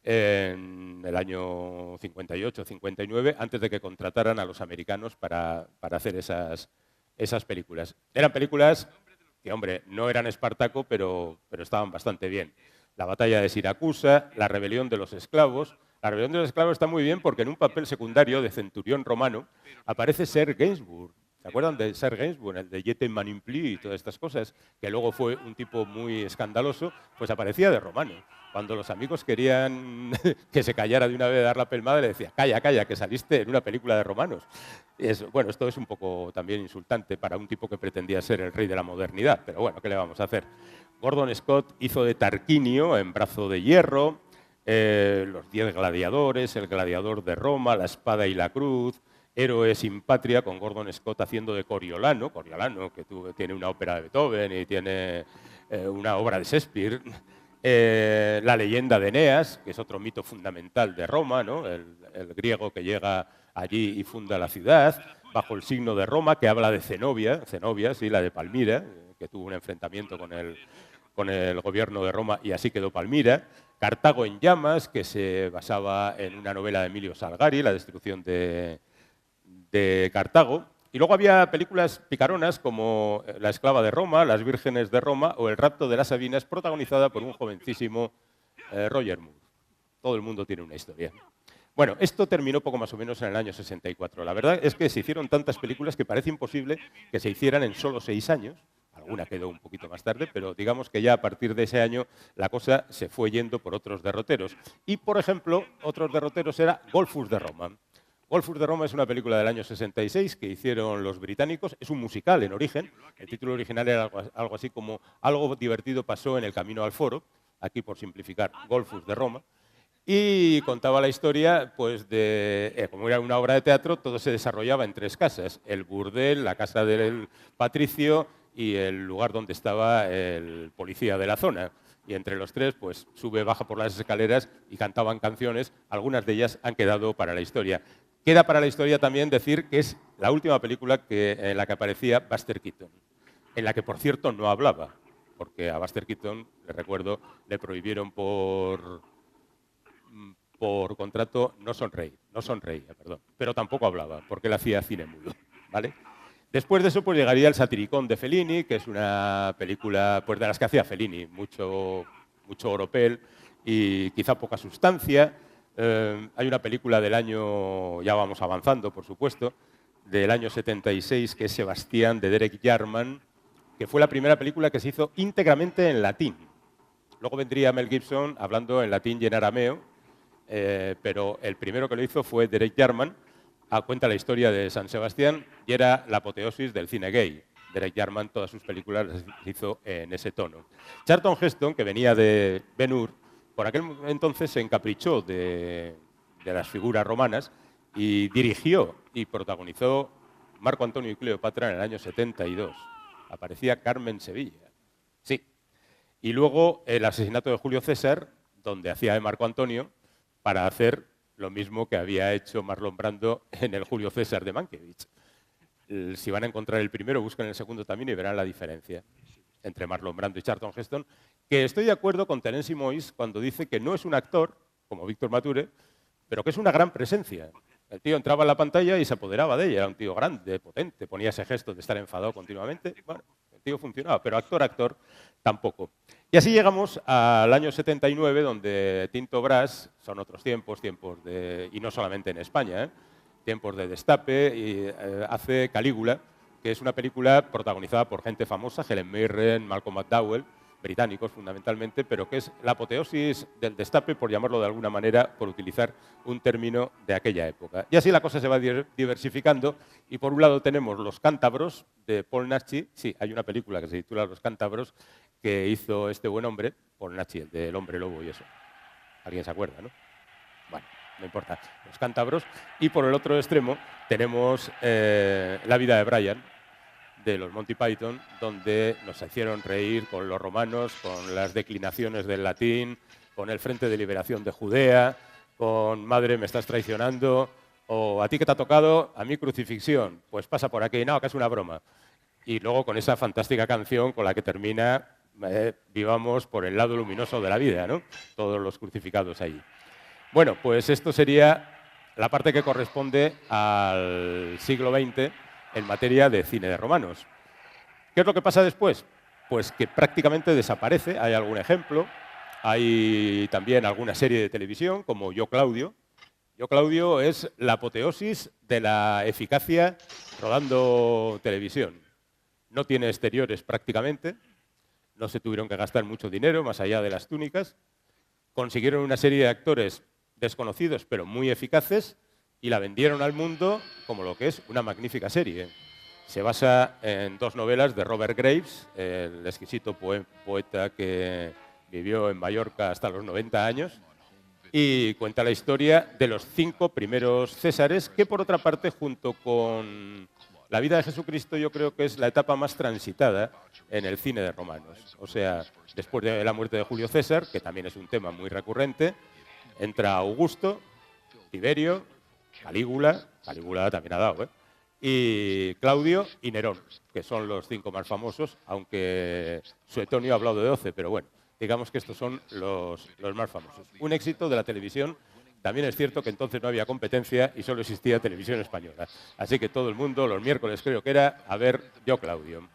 en el año 58-59, antes de que contrataran a los americanos para hacer esas películas. Eran películas que, hombre, no eran Espartaco, pero estaban bastante bien. La batalla de Siracusa, La Rebelión de los Esclavos. La Rebelión de los Esclavos está muy bien porque en un papel secundario de centurión romano aparece Ser Gainsbourg. ¿Se acuerdan de Ser Gainsbourg, el de Jete Manimpli y todas estas cosas? Que luego fue un tipo muy escandaloso, pues aparecía de romano. Cuando los amigos querían que se callara de una vez de dar la pelmada, le decía, calla, calla, que saliste en una película de romanos. Bueno, esto es un poco también insultante para un tipo que pretendía ser el rey de la modernidad, pero bueno, ¿qué le vamos a hacer? Gordon Scott hizo de Tarquinio en Brazo de Hierro, Los 10 gladiadores, El gladiador de Roma, La espada y la cruz, Héroe sin patria, con Gordon Scott haciendo de Coriolano, que tiene una ópera de Beethoven y tiene una obra de Shakespeare. La leyenda de Eneas, que es otro mito fundamental de Roma, ¿no? El griego que llega allí y funda la ciudad, Bajo el signo de Roma, que habla de Zenobia, sí, la de Palmira, que tuvo un enfrentamiento con el gobierno de Roma y así quedó Palmira. Cartago en llamas, que se basaba en una novela de Emilio Salgari, La destrucción de Cartago. Y luego había películas picaronas como La esclava de Roma, Las vírgenes de Roma o El rapto de las Sabinas, protagonizada por un jovencísimo Roger Moore. Todo el mundo tiene una historia. Bueno, esto terminó poco más o menos en el año 64. La verdad es que se hicieron tantas películas que parece imposible que se hicieran en solo 6 años. Alguna quedó un poquito más tarde, pero digamos que ya a partir de ese año la cosa se fue yendo por otros derroteros. Y, por ejemplo, otros derroteros era Golfus de Roma. Golfus de Roma es una película del año 66 que hicieron los británicos. Es un musical en origen. El título original era algo así como Algo divertido pasó en el camino al foro. Aquí, por simplificar, Golfus de Roma. Y contaba la historia, pues, como era una obra de teatro, todo se desarrollaba en 3 casas. El burdel, la casa del patricio y el lugar donde estaba el policía de la zona. Y entre los 3, pues, sube, baja por las escaleras y cantaban canciones. Algunas de ellas han quedado para la historia. Queda para la historia también decir que es la última película en la que aparecía Buster Keaton, en la que, por cierto, no hablaba, porque a Buster Keaton, le recuerdo, le prohibieron por contrato no sonreía, perdón, pero tampoco hablaba, porque él hacía cine mudo, ¿vale? Después de eso, pues llegaría El satiricón de Fellini, que es una película, pues, de las que hacía Fellini, mucho oropel y quizá poca sustancia. Hay una película del año, ya vamos avanzando, por supuesto, del año 76, que es Sebastián, de Derek Jarman, que fue la primera película que se hizo íntegramente en latín. Luego vendría Mel Gibson hablando en latín y en arameo, pero el primero que lo hizo fue Derek Jarman. Cuenta la historia de San Sebastián y era la apoteosis del cine gay. Derek Jarman, todas sus películas las hizo en ese tono. Charlton Heston, que venía de Ben-Hur, por aquel entonces se encaprichó de las figuras romanas y dirigió y protagonizó Marco Antonio y Cleopatra en el año 72. Aparecía Carmen Sevilla. Sí. Y luego El asesinato de Julio César, donde hacía de Marco Antonio, para hacer lo mismo que había hecho Marlon Brando en el Julio César de Mankiewicz. Si van a encontrar el primero, busquen el segundo también y verán la diferencia entre Marlon Brando y Charlton Heston, que estoy de acuerdo con Terence Moyes cuando dice que no es un actor, como Víctor Mature, pero que es una gran presencia. El tío entraba en la pantalla y se apoderaba de ella, era un tío grande, potente, ponía ese gesto de estar enfadado continuamente. Bueno, el tío funcionaba, pero actor, tampoco. Y así llegamos al año 79, donde Tinto Brass, son otros tiempos y no solamente en España, tiempos de destape, y hace Calígula, que es una película protagonizada por gente famosa, Helen Mirren, Malcolm McDowell, británicos fundamentalmente, pero que es la apoteosis del destape, por llamarlo de alguna manera, por utilizar un término de aquella época. Y así la cosa se va diversificando, y por un lado tenemos Los cántabros, de Paul Naschy. Sí, hay una película que se titula Los cántabros, que hizo este buen hombre, Paul Naschy, el del Hombre Lobo y eso. ¿Alguien se acuerda, no? Bueno, no importa. Los cántabros. Y por el otro extremo tenemos La vida de Brian, de los Monty Python, donde nos hicieron reír con los romanos, con las declinaciones del latín, con el Frente de Liberación de Judea, con Madre, me estás traicionando, o a ti que te ha tocado, a mí crucifixión, pues pasa por aquí, no, que es una broma. Y luego con esa fantástica canción con la que termina vivamos por el lado luminoso de la vida, ¿no? Todos los crucificados allí. Bueno, pues esto sería la parte que corresponde al siglo XX en materia de cine de romanos. ¿Qué es lo que pasa después? Pues que prácticamente desaparece. Hay algún ejemplo. Hay también alguna serie de televisión, como Yo, Claudio. Yo, Claudio es la apoteosis de la eficacia rodando televisión. No tiene exteriores prácticamente. No se tuvieron que gastar mucho dinero, más allá de las túnicas. Consiguieron una serie de actores desconocidos, pero muy eficaces, y la vendieron al mundo como lo que es una magnífica serie. Se basa en dos novelas de Robert Graves, el exquisito poeta que vivió en Mallorca hasta los 90 años, y cuenta la historia de los 5 primeros Césares, que por otra parte, junto con la vida de Jesucristo, yo creo que es la etapa más transitada en el cine de romanos. O sea, después de la muerte de Julio César, que también es un tema muy recurrente, entra Augusto, Tiberio, Calígula también ha dado, y Claudio y Nerón, que son los 5 más famosos, aunque Suetonio ha hablado de 12, pero bueno, digamos que estos son los más famosos. Un éxito de la televisión. También es cierto que entonces no había competencia y solo existía televisión española. Así que todo el mundo, los miércoles creo que era, a ver Yo, Claudio.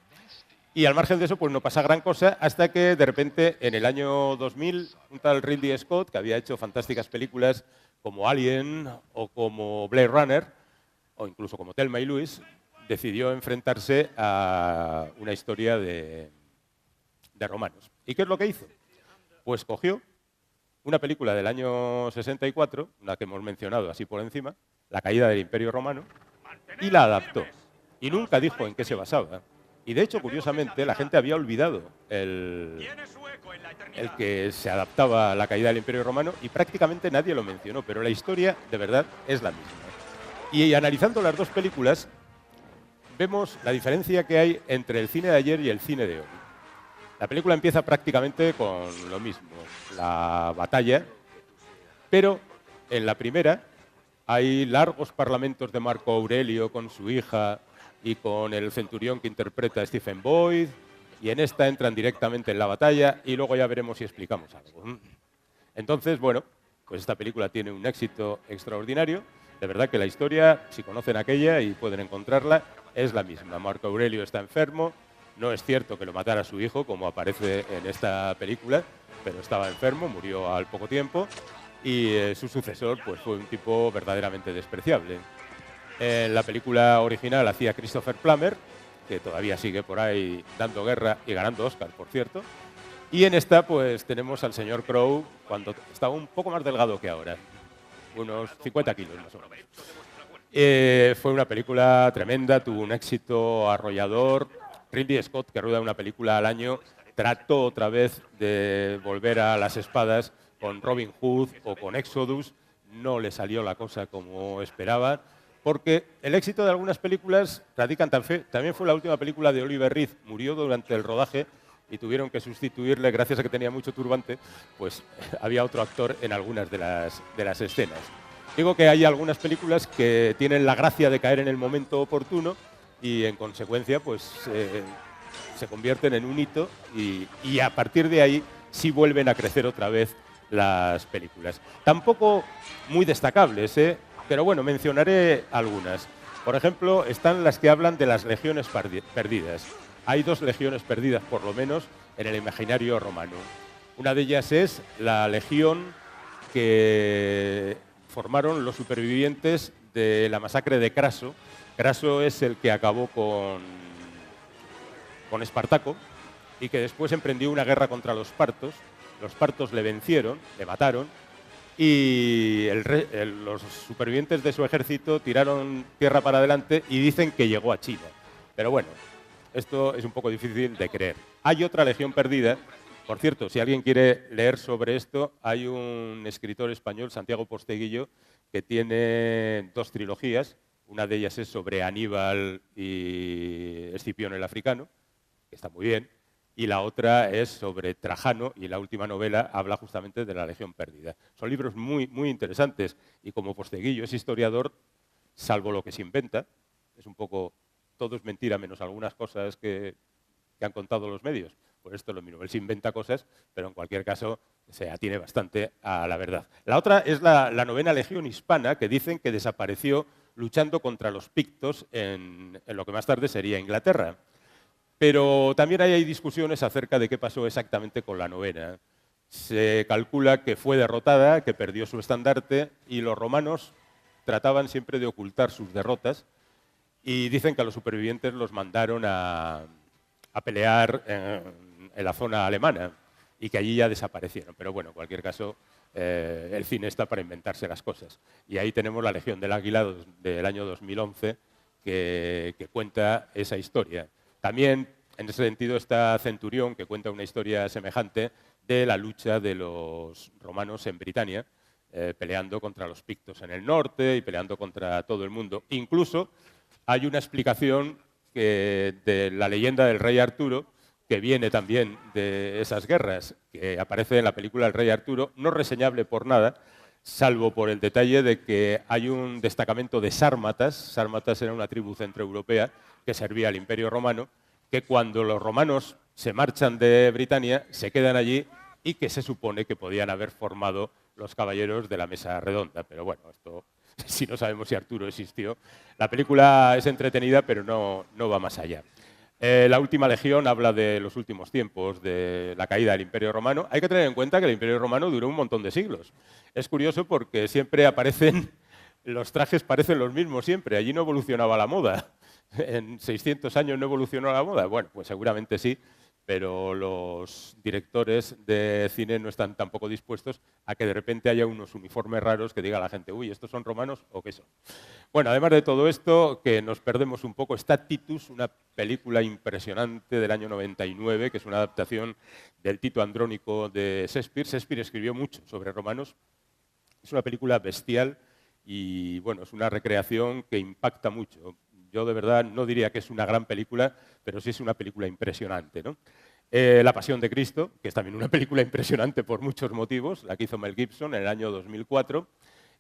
Y al margen de eso, pues no pasa gran cosa hasta que de repente en el año 2000 un tal Ridley Scott, que había hecho fantásticas películas como Alien o como Blade Runner o incluso como Thelma y Louise, decidió enfrentarse a una historia de romanos. ¿Y qué es lo que hizo? Pues cogió una película del año 64, una que hemos mencionado así por encima, La caída del Imperio Romano, y la adaptó. Y nunca dijo en qué se basaba. Y de hecho, curiosamente, la gente había olvidado el que se adaptaba a La caída del Imperio Romano y prácticamente nadie lo mencionó, pero la historia, de verdad, es la misma. Y analizando las dos películas, vemos la diferencia que hay entre el cine de ayer y el cine de hoy. La película empieza prácticamente con lo mismo, la batalla, pero en la primera hay largos parlamentos de Marco Aurelio con su hija y con el centurión que interpreta a Stephen Boyd, y en esta entran directamente en la batalla y luego ya veremos si explicamos algo. Entonces, bueno, pues esta película tiene un éxito extraordinario. De verdad que la historia, si conocen aquella y pueden encontrarla, es la misma. Marco Aurelio está enfermo. No es cierto que lo matara su hijo, como aparece en esta película, pero estaba enfermo, murió al poco tiempo, y su sucesor pues, fue un tipo verdaderamente despreciable. En la película original hacía Christopher Plummer, que todavía sigue por ahí dando guerra y ganando Oscar, por cierto. Y en esta pues tenemos al señor Crowe cuando estaba un poco más delgado que ahora, unos 50 kilos más o menos. Fue una película tremenda, tuvo un éxito arrollador. Ridley Scott, que rueda una película al año, trató otra vez de volver a las espadas con Robin Hood o con Exodus. No le salió la cosa como esperaba, porque el éxito de algunas películas radican también fue la última película de Oliver Reed, murió durante el rodaje y tuvieron que sustituirle, gracias a que tenía mucho turbante, pues había otro actor en algunas de las escenas. Digo que hay algunas películas que tienen la gracia de caer en el momento oportuno y en consecuencia pues se convierten en un hito y a partir de ahí sí vuelven a crecer otra vez las películas. Tampoco muy destacables, pero bueno, mencionaré algunas. Por ejemplo, están las que hablan de las legiones perdidas. Hay 2 legiones perdidas, por lo menos, en el imaginario romano. Una de ellas es la legión que formaron los supervivientes de la masacre de Craso. Craso es el que acabó con Espartaco y que después emprendió una guerra contra los partos. Los partos le vencieron, le mataron y los supervivientes de su ejército tiraron tierra para adelante y dicen que llegó a China. Pero bueno, esto es un poco difícil de creer. Hay otra Legión Perdida. Por cierto, si alguien quiere leer sobre esto, hay un escritor español, Santiago Posteguillo, que tiene 2 trilogías. Una de ellas es sobre Aníbal y Escipión el Africano, que está muy bien, y la otra es sobre Trajano, y la última novela habla justamente de la Legión Perdida. Son libros muy, muy interesantes, y como Posteguillo es historiador, salvo lo que se inventa, es un poco, todo es mentira menos algunas cosas que han contado los medios. Pues esto es lo mismo, él se inventa cosas, pero en cualquier caso se atiene bastante a la verdad. La otra es la 9ª Legión Hispana, que dicen que desapareció luchando contra los pictos en lo que más tarde sería Inglaterra. Pero también hay discusiones acerca de qué pasó exactamente con la 9ª. Se calcula que fue derrotada, que perdió su estandarte, y los romanos trataban siempre de ocultar sus derrotas, y dicen que a los supervivientes los mandaron a pelear en la zona alemana y que allí ya desaparecieron. Pero bueno, en cualquier caso, el cine está para inventarse las cosas. Y ahí tenemos la Legión del Águila del año 2011 que cuenta esa historia. También, en ese sentido, está Centurión, que cuenta una historia semejante de la lucha de los romanos en Britania, peleando contra los pictos en el norte y peleando contra todo el mundo. Incluso hay una explicación de la leyenda del rey Arturo, que viene también de esas guerras, que aparece en la película El rey Arturo, no reseñable por nada, salvo por el detalle de que hay un destacamento de sármatas. Sármatas era una tribu centroeuropea que servía al Imperio Romano, que cuando los romanos se marchan de Britania, se quedan allí y que se supone que podían haber formado los caballeros de la Mesa Redonda. Pero bueno, esto, si no sabemos si Arturo existió. La película es entretenida, pero no va más allá. La última Legión habla de los últimos tiempos, de la caída del Imperio Romano. Hay que tener en cuenta que el Imperio Romano duró un montón de siglos. Es curioso porque siempre aparecen, los trajes parecen los mismos siempre. Allí no evolucionaba la moda. En 600 años no evolucionó la moda. Bueno, pues seguramente sí, pero los directores de cine no están tampoco dispuestos a que de repente haya unos uniformes raros que diga la gente, uy, ¿estos son romanos o qué son? Bueno, además de todo esto, que nos perdemos un poco, está Titus, una película impresionante del año 99, que es una adaptación del Tito Andrónico de Shakespeare. Shakespeare escribió mucho sobre romanos. Es una película bestial y, bueno, es una recreación que impacta mucho. Yo de verdad no diría que es una gran película, pero sí es una película impresionante, ¿no? La Pasión de Cristo, que es también una película impresionante por muchos motivos, la que hizo Mel Gibson en el año 2004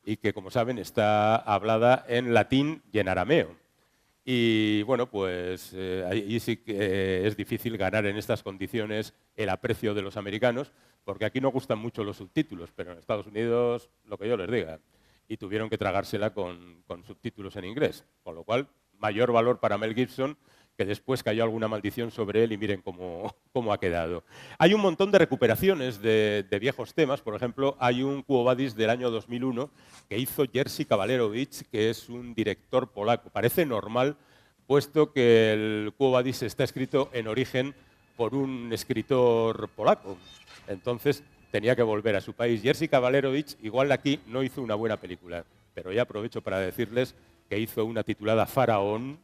y que, como saben, está hablada en latín y en arameo. Y bueno, pues ahí sí que es difícil ganar en estas condiciones el aprecio de los americanos, porque aquí no gustan mucho los subtítulos, pero en Estados Unidos, lo que yo les diga, y tuvieron que tragársela con subtítulos en inglés, con lo cual mayor valor para Mel Gibson, que después cayó alguna maldición sobre él y miren cómo ha quedado. Hay un montón de recuperaciones de viejos temas. Por ejemplo, hay un Quo Vadis del año 2001 que hizo Jerzy Kawalerowicz, que es un director polaco. Parece normal, puesto que el Quo Vadis está escrito en origen por un escritor polaco. Entonces tenía que volver a su país. Jerzy Kawalerowicz, igual aquí, no hizo una buena película, pero ya aprovecho para decirles que hizo una titulada Faraón,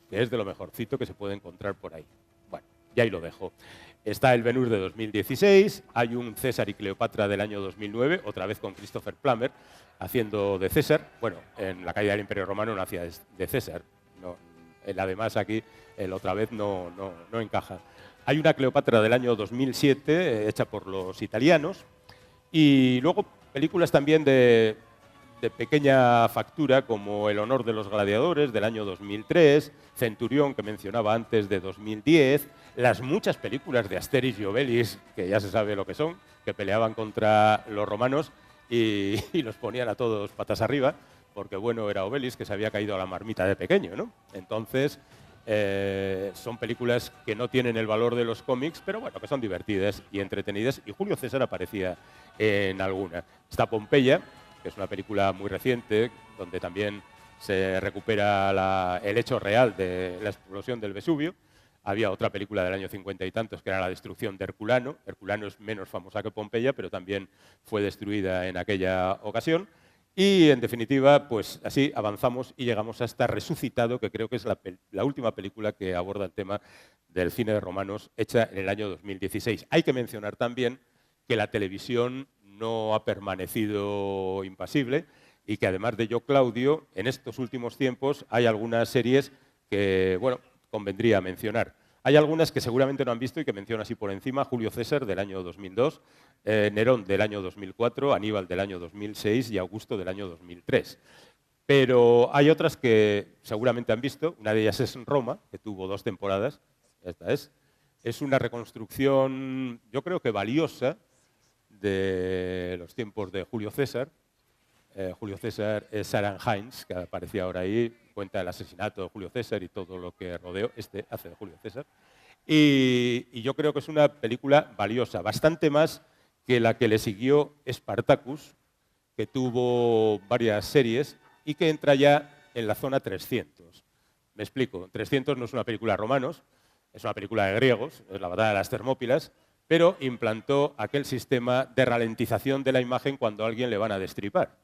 que es de lo mejorcito que se puede encontrar por ahí. Bueno, ya ahí lo dejo. Está el Ben-Hur de 2016, hay un César y Cleopatra del año 2009, otra vez con Christopher Plummer, haciendo de César. Bueno, en la caída del Imperio Romano no hacía de César. No, además aquí, otra vez no encaja. Hay una Cleopatra del año 2007, hecha por los italianos, y luego películas también de pequeña factura, como El honor de los gladiadores, del año 2003, Centurión, que mencionaba antes, de 2010, las muchas películas de Asterix y Obelix, que ya se sabe lo que son, que peleaban contra los romanos y los ponían a todos patas arriba, porque bueno era Obelix, que se había caído a la marmita de pequeño, ¿no? Entonces, son películas que no tienen el valor de los cómics, pero bueno, que son divertidas y entretenidas, y Julio César aparecía en alguna. Está Pompeya, que es una película muy reciente, donde también se recupera el hecho real de la explosión del Vesubio. Había otra película del año 50 y tantos, que era La destrucción de Herculano. Herculano es menos famosa que Pompeya, pero también fue destruida en aquella ocasión. Y, en definitiva, pues así avanzamos y llegamos hasta Resucitado, que creo que es la última película que aborda el tema del cine de romanos, hecha en el año 2016. Hay que mencionar también que la televisión no ha permanecido impasible y que, además de Yo, Claudio, en estos últimos tiempos hay algunas series que, bueno, convendría mencionar. Hay algunas que seguramente no han visto y que menciono así por encima: Julio César, del año 2002, Nerón, del año 2004, Aníbal, del año 2006 y Augusto, del año 2003. Pero hay otras que seguramente han visto. Una de ellas es Roma, que tuvo 2 temporadas. Esta es una reconstrucción, yo creo que valiosa, de los tiempos de Julio César. Julio César es Sarah Hines, que aparecía ahora ahí, cuenta el asesinato de Julio César y todo lo que rodeó. Este hace de Julio César. Y yo creo que es una película valiosa, bastante más que la que le siguió Spartacus, que tuvo varias series y que entra ya en la zona 300. Me explico. 300 no es una película de romanos, es una película de griegos, es la batalla de las Termópilas, pero implantó aquel sistema de ralentización de la imagen cuando a alguien le van a destripar,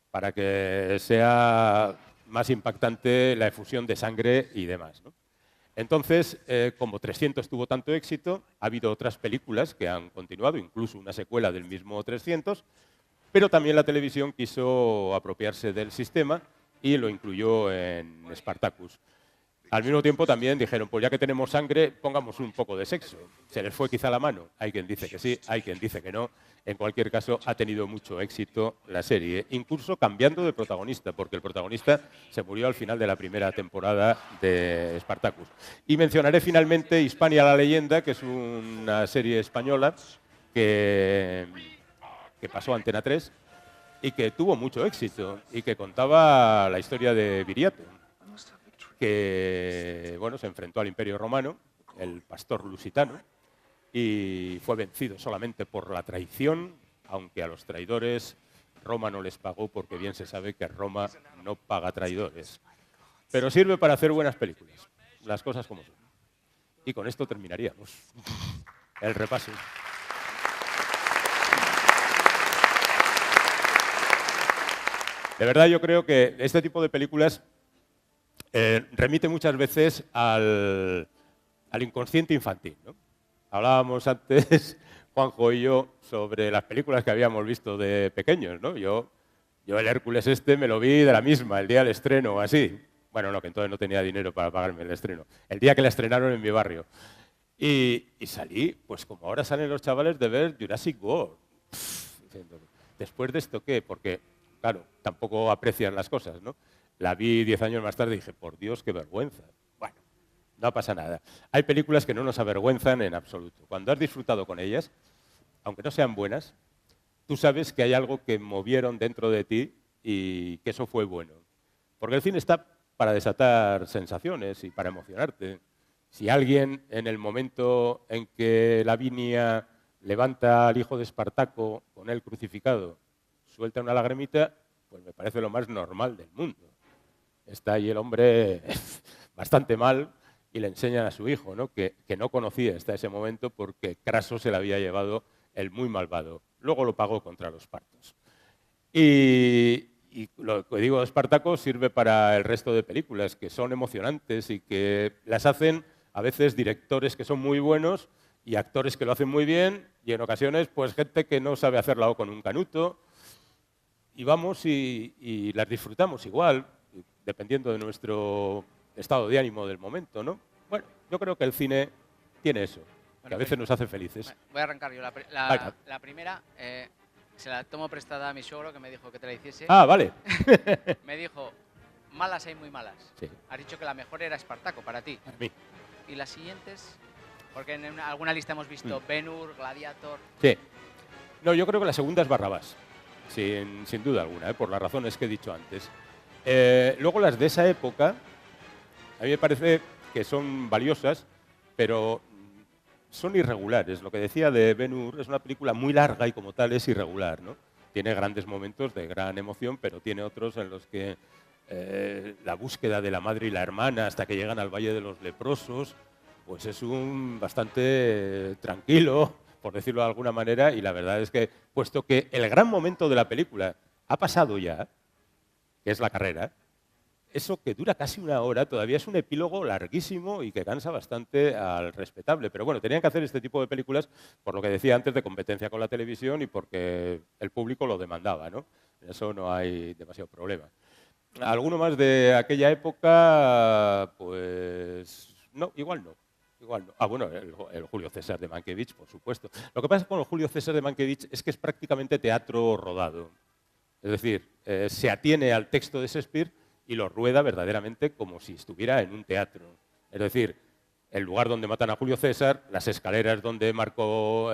para que sea más impactante la efusión de sangre y demás, ¿no? Entonces, como 300 tuvo tanto éxito, ha habido otras películas que han continuado, incluso una secuela del mismo 300, pero también la televisión quiso apropiarse del sistema y lo incluyó en Spartacus. Al mismo tiempo también dijeron, pues ya que tenemos sangre, pongamos un poco de sexo. Se les fue quizá la mano. Hay quien dice que sí, hay quien dice que no. En cualquier caso, ha tenido mucho éxito la serie, incluso cambiando de protagonista, porque el protagonista se murió al final de la primera temporada de Spartacus. Y mencionaré finalmente Hispania la leyenda, que es una serie española que pasó a Antena 3 y que tuvo mucho éxito y que contaba la historia de Viriato, que, bueno, se enfrentó al Imperio Romano, el pastor lusitano, y fue vencido solamente por la traición, aunque a los traidores Roma no les pagó, porque bien se sabe que Roma no paga traidores. Pero sirve para hacer buenas películas, las cosas como son. Y con esto terminaríamos el repaso. De verdad, yo creo que este tipo de películas remite muchas veces al inconsciente infantil, ¿no? Hablábamos antes, Juanjo y yo, sobre las películas que habíamos visto de pequeños, ¿no? Yo el Hércules este me lo vi de la misma, el día del estreno o así. Bueno, no, que entonces no tenía dinero para pagarme el estreno. El día que la estrenaron en mi barrio. Y salí, pues como ahora salen los chavales, de ver Jurassic World. Diciendo, ¿después de esto qué? Porque, claro, tampoco aprecian las cosas, ¿no? La vi 10 años más tarde y dije, por Dios, qué vergüenza. Bueno, no pasa nada. Hay películas que no nos avergüenzan en absoluto. Cuando has disfrutado con ellas, aunque no sean buenas, tú sabes que hay algo que movieron dentro de ti y que eso fue bueno. Porque el cine está para desatar sensaciones y para emocionarte. Si alguien, en el momento en que Lavinia levanta al hijo de Espartaco con él crucificado, suelta una lagrimita, pues me parece lo más normal del mundo. Está ahí el hombre bastante mal y le enseñan a su hijo, ¿no? Que no conocía hasta ese momento porque Craso se le había llevado el muy malvado. Luego lo pagó contra los partos. Y lo que digo de Espartaco sirve para el resto de películas, que son emocionantes y que las hacen a veces directores que son muy buenos y actores que lo hacen muy bien, y en ocasiones pues gente que no sabe hacerla o con un canuto. Y vamos y las disfrutamos igual, dependiendo de nuestro estado de ánimo del momento, ¿no? Bueno, yo creo que el cine tiene eso, que a veces nos hace felices. Voy a arrancar yo. La primera se la tomo prestada a mi suegro, que me dijo que te la hiciese. Ah, vale. Me dijo, malas hay muy malas. Sí. Has dicho que la mejor era Espartaco, para ti. A mí. ¿Y las siguientes? Porque en alguna lista hemos visto Ben-Hur, Gladiator... Sí. No, yo creo que la segunda es Barrabás, sin duda alguna, por las razones que he dicho antes. Luego las de esa época, a mí me parece que son valiosas, pero son irregulares. Lo que decía de Ben-Hur es una película muy larga y como tal es irregular, ¿no? Tiene grandes momentos de gran emoción, pero tiene otros en los que la búsqueda de la madre y la hermana hasta que llegan al Valle de los Leprosos, pues es un bastante tranquilo, por decirlo de alguna manera, y la verdad es que, puesto que el gran momento de la película ha pasado ya, que es la carrera, eso que dura casi una hora todavía es un epílogo larguísimo y que cansa bastante al respetable. Pero bueno, tenían que hacer este tipo de películas por lo que decía antes de competencia con la televisión y porque el público lo demandaba, ¿no? En eso no hay demasiado problema. ¿Alguno más de aquella época? Pues no, igual no. Igual no. Ah, bueno, el Julio César de Mankiewicz, por supuesto. Lo que pasa con el Julio César de Mankiewicz es que es prácticamente teatro rodado. Es decir, se atiene al texto de Shakespeare y lo rueda verdaderamente como si estuviera en un teatro. Es decir, el lugar donde matan a Julio César, las escaleras donde Marco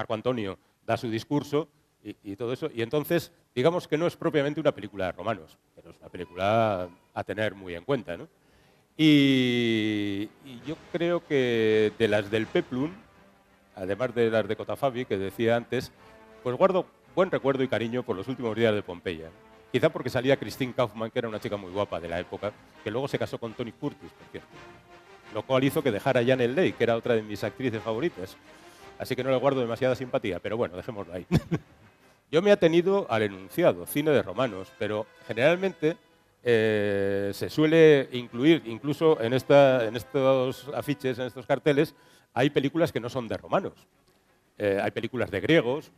Antonio da su discurso y todo eso. Y entonces, digamos que no es propiamente una película de romanos, pero es una película a tener muy en cuenta, ¿no? Y yo creo que de las del Peplum, además de las de Cotafavi, que decía antes, pues guardo buen recuerdo y cariño por los últimos días de Pompeya. Quizá porque salía Christine Kaufman, que era una chica muy guapa de la época, que luego se casó con Tony Curtis, por cierto. Lo cual hizo que dejara a Janet Leigh, que era otra de mis actrices favoritas. Así que no le guardo demasiada simpatía, pero bueno, dejémoslo ahí. Yo me he atenido al enunciado, cine de romanos, pero generalmente se suele incluir, incluso en estos afiches, en estos carteles, hay películas que no son de romanos. Hay películas de griegos,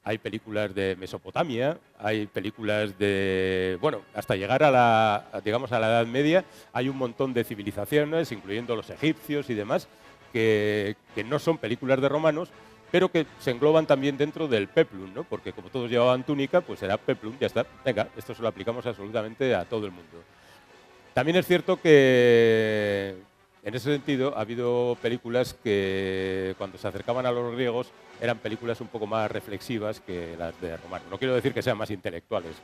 hay películas de Mesopotamia, hay películas de... Bueno, hasta llegar a la Edad Media hay un montón de civilizaciones, incluyendo los egipcios y demás, que no son películas de romanos, pero que se engloban también dentro del peplum, ¿no? Porque como todos llevaban túnica, pues era peplum, ya está. Venga, esto se lo aplicamos absolutamente a todo el mundo. También es cierto que, en ese sentido, ha habido películas que, cuando se acercaban a los griegos, eran películas un poco más reflexivas que las de romanos. No quiero decir que sean más intelectuales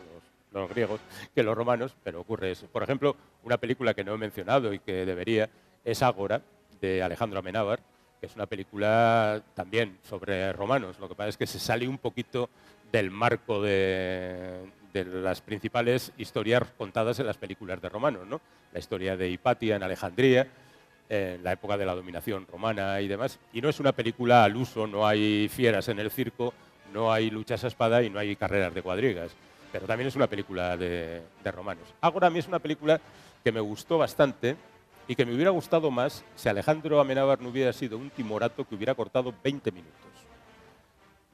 los griegos que los romanos, pero ocurre eso. Por ejemplo, una película que no he mencionado y que debería es Ágora, de Alejandro Amenábar, que es una película también sobre romanos. Lo que pasa es que se sale un poquito del marco de las principales historias contadas en las películas de romanos, ¿no? La historia de Hipatia en Alejandría, en la época de la dominación romana y demás. Y no es una película al uso, no hay fieras en el circo, no hay luchas a espada y no hay carreras de cuadrigas. Pero también es una película de romanos. Ágora a mí es una película que me gustó bastante y que me hubiera gustado más si Alejandro Amenábar no hubiera sido un timorato que hubiera cortado 20 minutos.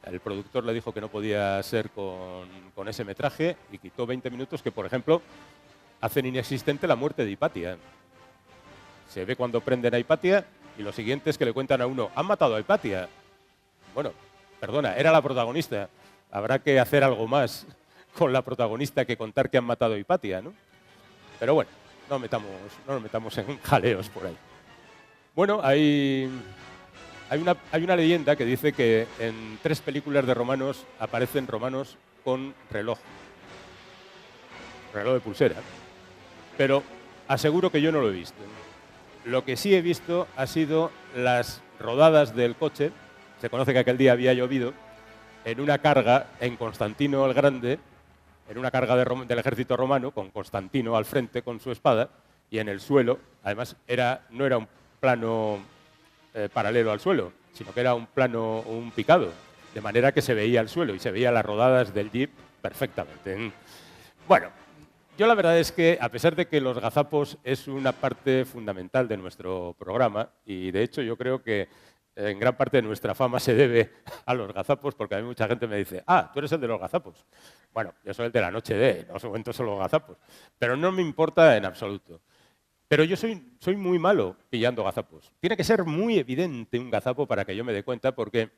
El productor le dijo que no podía ser con ese metraje y quitó 20 minutos que, por ejemplo, hacen inexistente la muerte de Hipatia. Se ve cuando prenden a Hipatia y lo siguiente es que le cuentan a uno, ¿han matado a Hipatia? Bueno, perdona, era la protagonista. Habrá que hacer algo más con la protagonista que contar que han matado a Hipatia, ¿no? Pero bueno, no nos metamos en jaleos por ahí. Bueno, hay una leyenda que dice que en 3 películas de romanos aparecen romanos con reloj de pulsera, pero aseguro que yo no lo he visto. Lo que sí he visto ha sido las rodadas del coche. Se conoce que aquel día había llovido, en una carga en Constantino el Grande, en una carga del ejército romano, con Constantino al frente con su espada, y en el suelo, además no era un plano paralelo al suelo, sino que era un plano, un picado, de manera que se veía el suelo y se veía las rodadas del jeep perfectamente. Bueno, yo la verdad es que, a pesar de que los gazapos es una parte fundamental de nuestro programa, y de hecho yo creo que en gran parte de nuestra fama se debe a los gazapos, porque a mí mucha gente me dice, ah, tú eres el de los gazapos. Bueno, yo soy el de la noche de, no os cuento solo gazapos, pero no me importa en absoluto. Pero yo soy muy malo pillando gazapos. Tiene que ser muy evidente un gazapo para que yo me dé cuenta, porque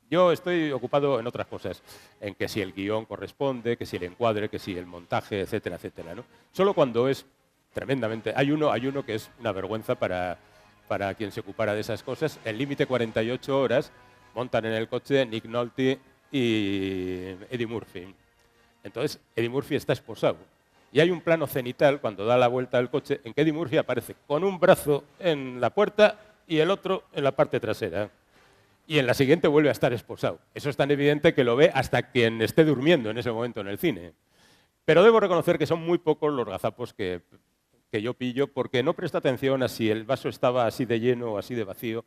yo estoy ocupado en otras cosas, en que si el guión corresponde, que si el encuadre, que si el montaje, etcétera, etcétera, ¿no? Solo cuando es tremendamente... Hay uno que es una vergüenza para quien se ocupara de esas cosas. En límite 48 horas montan en el coche Nick Nolte y Eddie Murphy. Entonces, Eddie Murphy está esposado. Y hay un plano cenital, cuando da la vuelta al coche, en que Eddie Murphy aparece con un brazo en la puerta y el otro en la parte trasera. Y en la siguiente vuelve a estar esposado. Eso es tan evidente que lo ve hasta quien esté durmiendo en ese momento en el cine. Pero debo reconocer que son muy pocos los gazapos que yo pillo, porque no presto atención a si el vaso estaba así de lleno o así de vacío,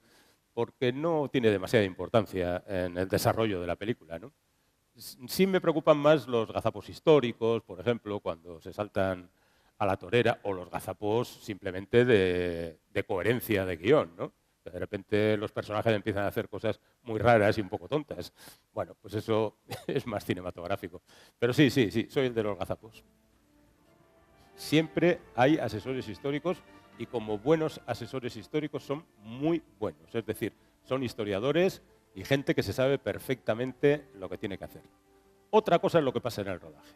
porque no tiene demasiada importancia en el desarrollo de la película, ¿no? Sí me preocupan más los gazapos históricos, por ejemplo, cuando se saltan a la torera, o los gazapos simplemente de coherencia de guión, ¿no? Que de repente los personajes empiezan a hacer cosas muy raras y un poco tontas. Bueno, pues eso es más cinematográfico. Pero sí, soy el de los gazapos. Siempre hay asesores históricos y como buenos asesores históricos son muy buenos. Es decir, son historiadores y gente que se sabe perfectamente lo que tiene que hacer. Otra cosa es lo que pasa en el rodaje.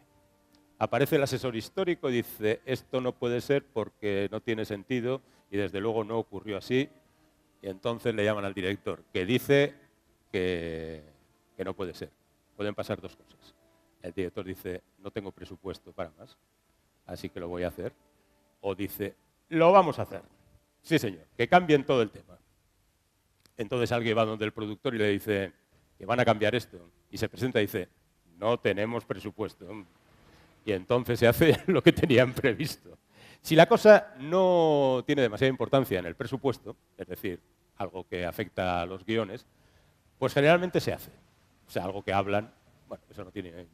Aparece el asesor histórico y dice, esto no puede ser porque no tiene sentido y desde luego no ocurrió así. Y entonces le llaman al director, que dice que no puede ser. Pueden pasar dos cosas. El director dice, no tengo presupuesto para más, así que lo voy a hacer. O dice, lo vamos a hacer. Sí, señor, que cambien todo el tema. Entonces alguien va donde el productor y le dice que van a cambiar esto. Y se presenta y dice, no tenemos presupuesto. Y entonces se hace lo que tenían previsto. Si la cosa no tiene demasiada importancia en el presupuesto, es decir, algo que afecta a los guiones, pues generalmente se hace. O sea, algo que hablan, bueno, eso no tiene...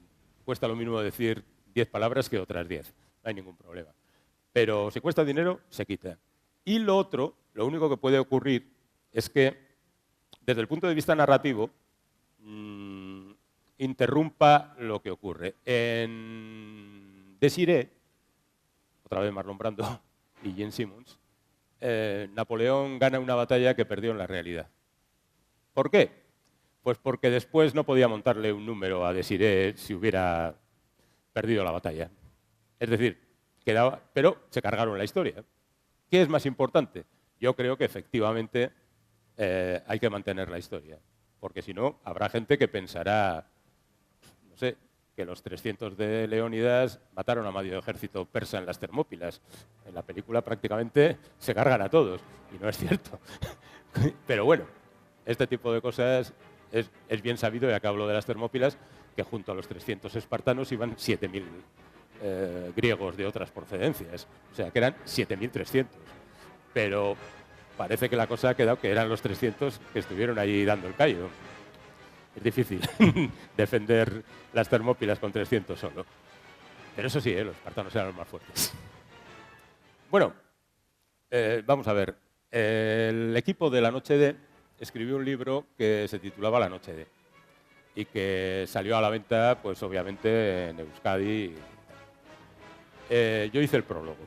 Cuesta lo mismo decir 10 palabras que otras 10. No hay ningún problema. Pero si cuesta dinero, se quita. Y lo otro, lo único que puede ocurrir es que, desde el punto de vista narrativo, interrumpa lo que ocurre. En Desiree, otra vez Marlon Brando y Gene Simmons, Napoleón gana una batalla que perdió en la realidad. ¿Por qué? Pues porque después no podía montarle un número a Desiree si hubiera perdido la batalla. Es decir, quedaba, pero se cargaron la historia. ¿Qué es más importante? Yo creo que efectivamente hay que mantener la historia, porque si no, habrá gente que pensará, no sé, que los 300 de Leónidas mataron a medio ejército persa en las Termópilas. En la película prácticamente se cargan a todos, y no es cierto. Pero bueno, este tipo de cosas es bien sabido, ya que hablo de las Termópilas, que junto a los 300 espartanos iban 7.000 griegos de otras procedencias. O sea, que eran 7.300. Pero parece que la cosa ha quedado que eran los 300 que estuvieron ahí dando el callo. Es difícil defender las Termópilas con 300 solo. Pero eso sí, los espartanos eran los más fuertes. Bueno, vamos a ver. El equipo de La Noche D escribió un libro que se titulaba La Noche D y que salió a la venta, pues obviamente, en Euskadi. Yo hice el prólogo.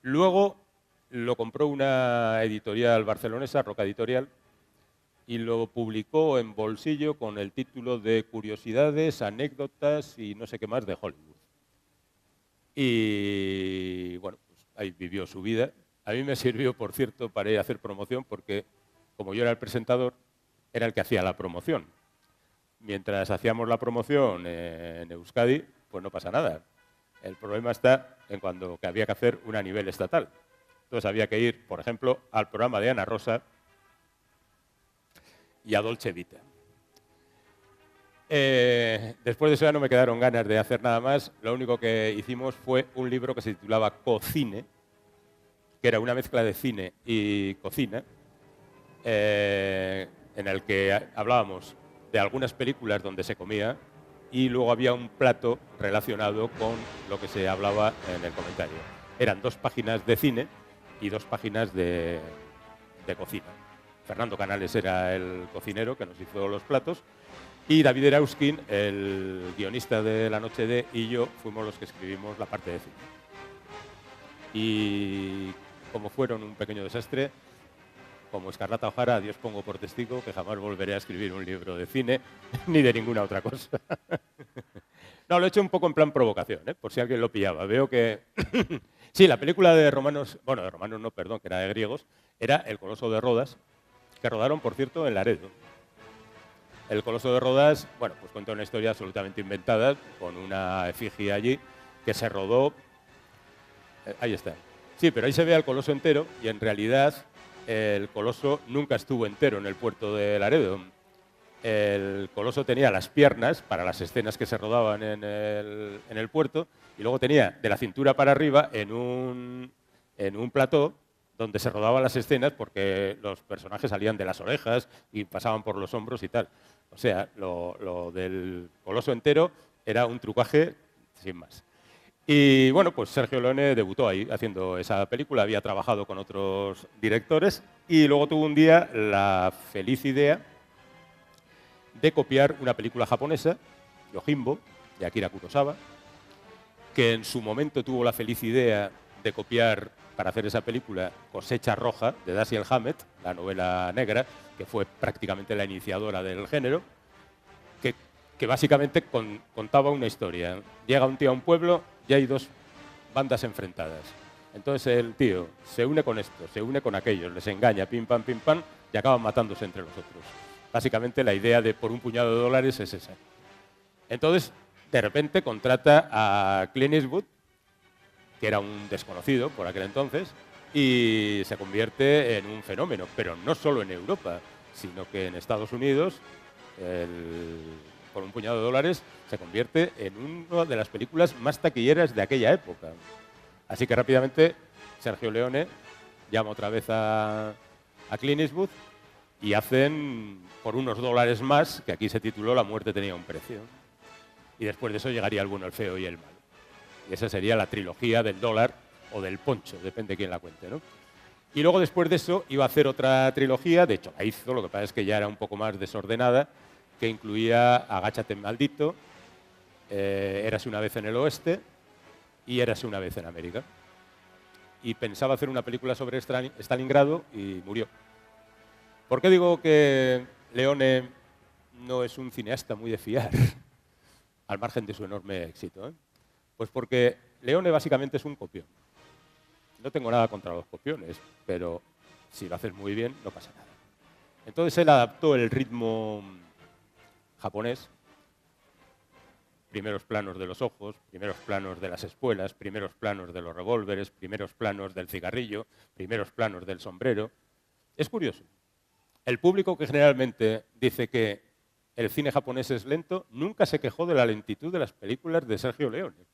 Luego lo compró una editorial barcelonesa, Roca Editorial, y lo publicó en bolsillo con el título de Curiosidades, anécdotas y no sé qué más de Hollywood. Y bueno, pues ahí vivió su vida. A mí me sirvió, por cierto, para ir a hacer promoción porque, como yo era el presentador, era el que hacía la promoción. Mientras hacíamos la promoción en Euskadi, pues no pasa nada. El problema está en cuando que había que hacer una a nivel estatal. Entonces había que ir, por ejemplo, al programa de Ana Rosa y a Dolce Vita. Después de eso ya no me quedaron ganas de hacer nada más. Lo único que hicimos fue un libro que se titulaba Cocine, que era una mezcla de cine y cocina, en el que hablábamos de algunas películas donde se comía y luego había un plato relacionado con lo que se hablaba en el comentario. Eran 2 páginas de cine y 2 páginas de cocina. Fernando Canales era el cocinero que nos hizo los platos y David Erauskin, el guionista de La Noche D, y yo fuimos los que escribimos la parte de cine. Y como fueron un pequeño desastre, como Escarlata O'Hara, a Dios pongo por testigo que jamás volveré a escribir un libro de cine ni de ninguna otra cosa. No, lo he hecho un poco en plan provocación, por si alguien lo pillaba. Veo que... Sí, la película de romanos, bueno, de romanos no, perdón, que era de griegos, era El Coloso de Rodas, que rodaron, por cierto, en Laredo. El Coloso de Rodas, bueno, pues cuenta una historia absolutamente inventada, con una efigie allí, que se rodó... ahí está. Sí, pero ahí se ve al Coloso entero y en realidad el Coloso nunca estuvo entero en el puerto de Laredo. El Coloso tenía las piernas para las escenas que se rodaban en el puerto y luego tenía de la cintura para arriba en un plató donde se rodaban las escenas porque los personajes salían de las orejas y pasaban por los hombros y tal. O sea, lo del coloso entero era un trucaje sin más. Y bueno, pues Sergio Leone debutó ahí haciendo esa película, había trabajado con otros directores y luego tuvo un día la feliz idea de copiar una película japonesa, Yojimbo, de Akira Kurosawa, que en su momento tuvo la feliz idea de copiar para hacer esa película Cosecha Roja, de Dashiell Hammett, la novela negra, que fue prácticamente la iniciadora del género, que básicamente contaba una historia. Llega un tío a un pueblo y hay dos bandas enfrentadas. Entonces el tío se une con esto, se une con aquellos, les engaña, pim, pam, y acaban matándose entre los otros. Básicamente la idea de por un puñado de dólares es esa. Entonces, de repente contrata a Clint Eastwood, que era un desconocido por aquel entonces, y se convierte en un fenómeno, pero no solo en Europa, sino que en Estados Unidos, por un puñado de dólares, se convierte en una de las películas más taquilleras de aquella época. Así que rápidamente Sergio Leone llama otra vez a Clint Eastwood y hacen por unos dólares más, que aquí se tituló La muerte tenía un precio. Y después de eso llegaría el bueno, el feo y el malo. Y esa sería la trilogía del dólar o del poncho, depende de quién la cuente, ¿no? Y luego después de eso iba a hacer otra trilogía, de hecho la hizo, lo que pasa es que ya era un poco más desordenada, que incluía Agáchate maldito, Érase una vez en el oeste y Érase una vez en América. Y pensaba hacer una película sobre Stalingrado y murió. ¿Por qué digo que Leone no es un cineasta muy de fiar, al margen de su enorme éxito? Pues porque Leone básicamente es un copión. No tengo nada contra los copiones, pero si lo haces muy bien, no pasa nada. Entonces él adaptó el ritmo japonés, primeros planos de los ojos, primeros planos de las espuelas, primeros planos de los revólveres, primeros planos del cigarrillo, primeros planos del sombrero. Es curioso. El público que generalmente dice que el cine japonés es lento, nunca se quejó de la lentitud de las películas de Sergio Leone.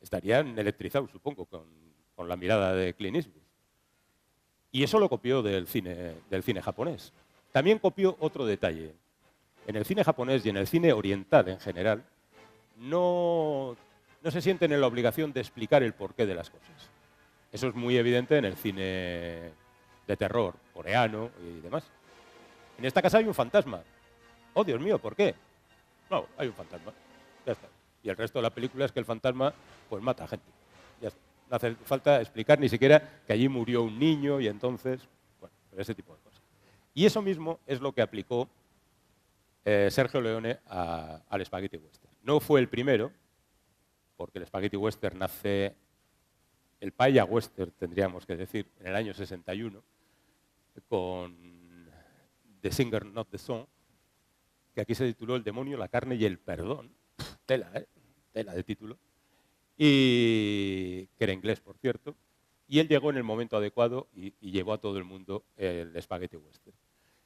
Estarían electrizados, supongo, con la mirada de Clint Eastwood. Y eso lo copió del cine japonés. También copió otro detalle. En el cine japonés y en el cine oriental en general, no se sienten en la obligación de explicar el porqué de las cosas. Eso es muy evidente en el cine de terror coreano y demás. En esta casa hay un fantasma. Oh, Dios mío, ¿por qué? No, hay un fantasma. Ya está. Y el resto de la película es que el fantasma pues mata a gente. Ya está. No hace falta explicar ni siquiera que allí murió un niño y entonces, bueno, ese tipo de cosas. Y eso mismo es lo que aplicó Sergio Leone al Spaghetti Western. No fue el primero, porque el Spaghetti Western nace, el Paella Western, tendríamos que decir, en el año 61, con The Singer Not the Song, que aquí se tituló El demonio, la carne y el perdón. Tela, tela de título. Y que era inglés, por cierto. Y él llegó en el momento adecuado y llevó a todo el mundo el Spaghetti Western.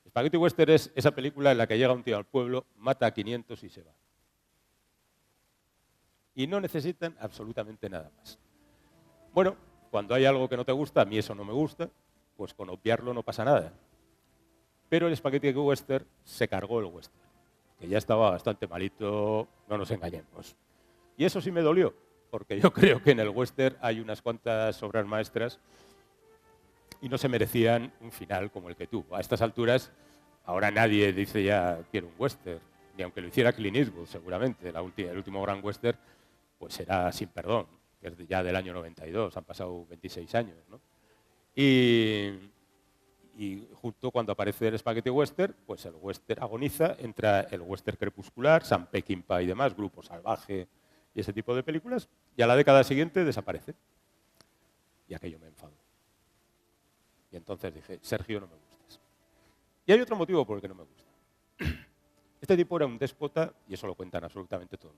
Spaghetti Western es esa película en la que llega un tío al pueblo, mata a 500 y se va. Y no necesitan absolutamente nada más. Bueno, cuando hay algo que no te gusta, a mí eso no me gusta, pues con obviarlo no pasa nada. Pero el Spaghetti Western se cargó el western, que ya estaba bastante malito, no nos engañemos. Y eso sí me dolió, porque yo creo que en el western hay unas cuantas obras maestras y no se merecían un final como el que tuvo. A estas alturas, ahora nadie dice ya quiero un western, ni aunque lo hiciera Clint Eastwood, seguramente. El último gran western pues será Sin Perdón, que es ya del año 92, han pasado 26 años, ¿no? Y justo cuando aparece el Spaghetti Western, pues el western agoniza, entra el western crepuscular, Sam Peckinpah y demás, Grupo Salvaje y ese tipo de películas, y a la década siguiente desaparece. Y aquello me enfadó. Y entonces dije, Sergio, no me gustas. Y hay otro motivo por el que no me gusta. Este tipo era un déspota, y eso lo cuentan absolutamente todo.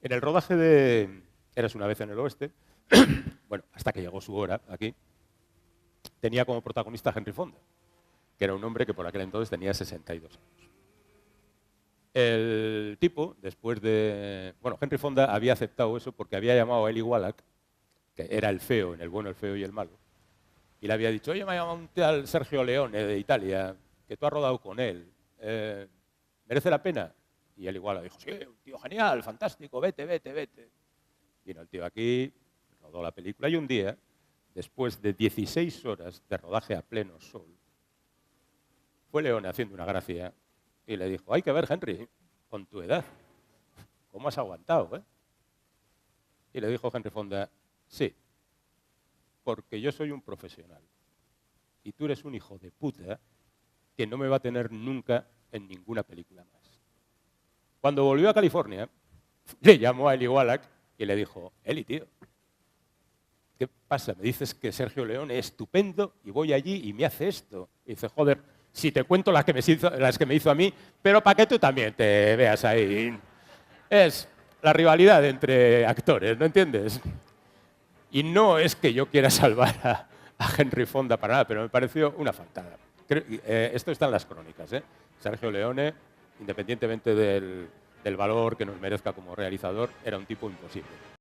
En el rodaje de Érase una vez en el oeste, bueno, hasta que llegó su hora aquí, tenía como protagonista a Henry Fonda, que era un hombre que por aquel entonces tenía 62 años. El tipo, después de... Bueno, Henry Fonda había aceptado eso porque había llamado a Eli Wallach, que era el feo, en El bueno, el feo y el malo, y le había dicho, oye, me ha llamado un tal Sergio Leone de Italia, que tú has rodado con él. ¿Merece la pena? Y él igual le dijo, sí, un tío genial, fantástico, vete, vete, vete. Vino el tío aquí, rodó la película y un día, después de 16 horas de rodaje a pleno sol, fue Leone haciendo una gracia y le dijo, hay que ver, Henry, con tu edad, ¿cómo has aguantado, eh? Y le dijo Henry Fonda, sí, porque yo soy un profesional y tú eres un hijo de puta que no me va a tener nunca en ninguna película más. Cuando volvió a California, le llamó a Eli Wallach y le dijo, Eli, tío, ¿qué pasa? Me dices que Sergio Leone es estupendo y voy allí y me hace esto. Y dice, joder, si te cuento las que me hizo a mí, pero para que tú también te veas ahí. Es la rivalidad entre actores, ¿no entiendes? Y no es que yo quiera salvar a Henry Fonda para nada, pero me pareció una faltada. Esto está en las crónicas, ¿eh? Sergio Leone, independientemente del valor que nos merezca como realizador, era un tipo imposible.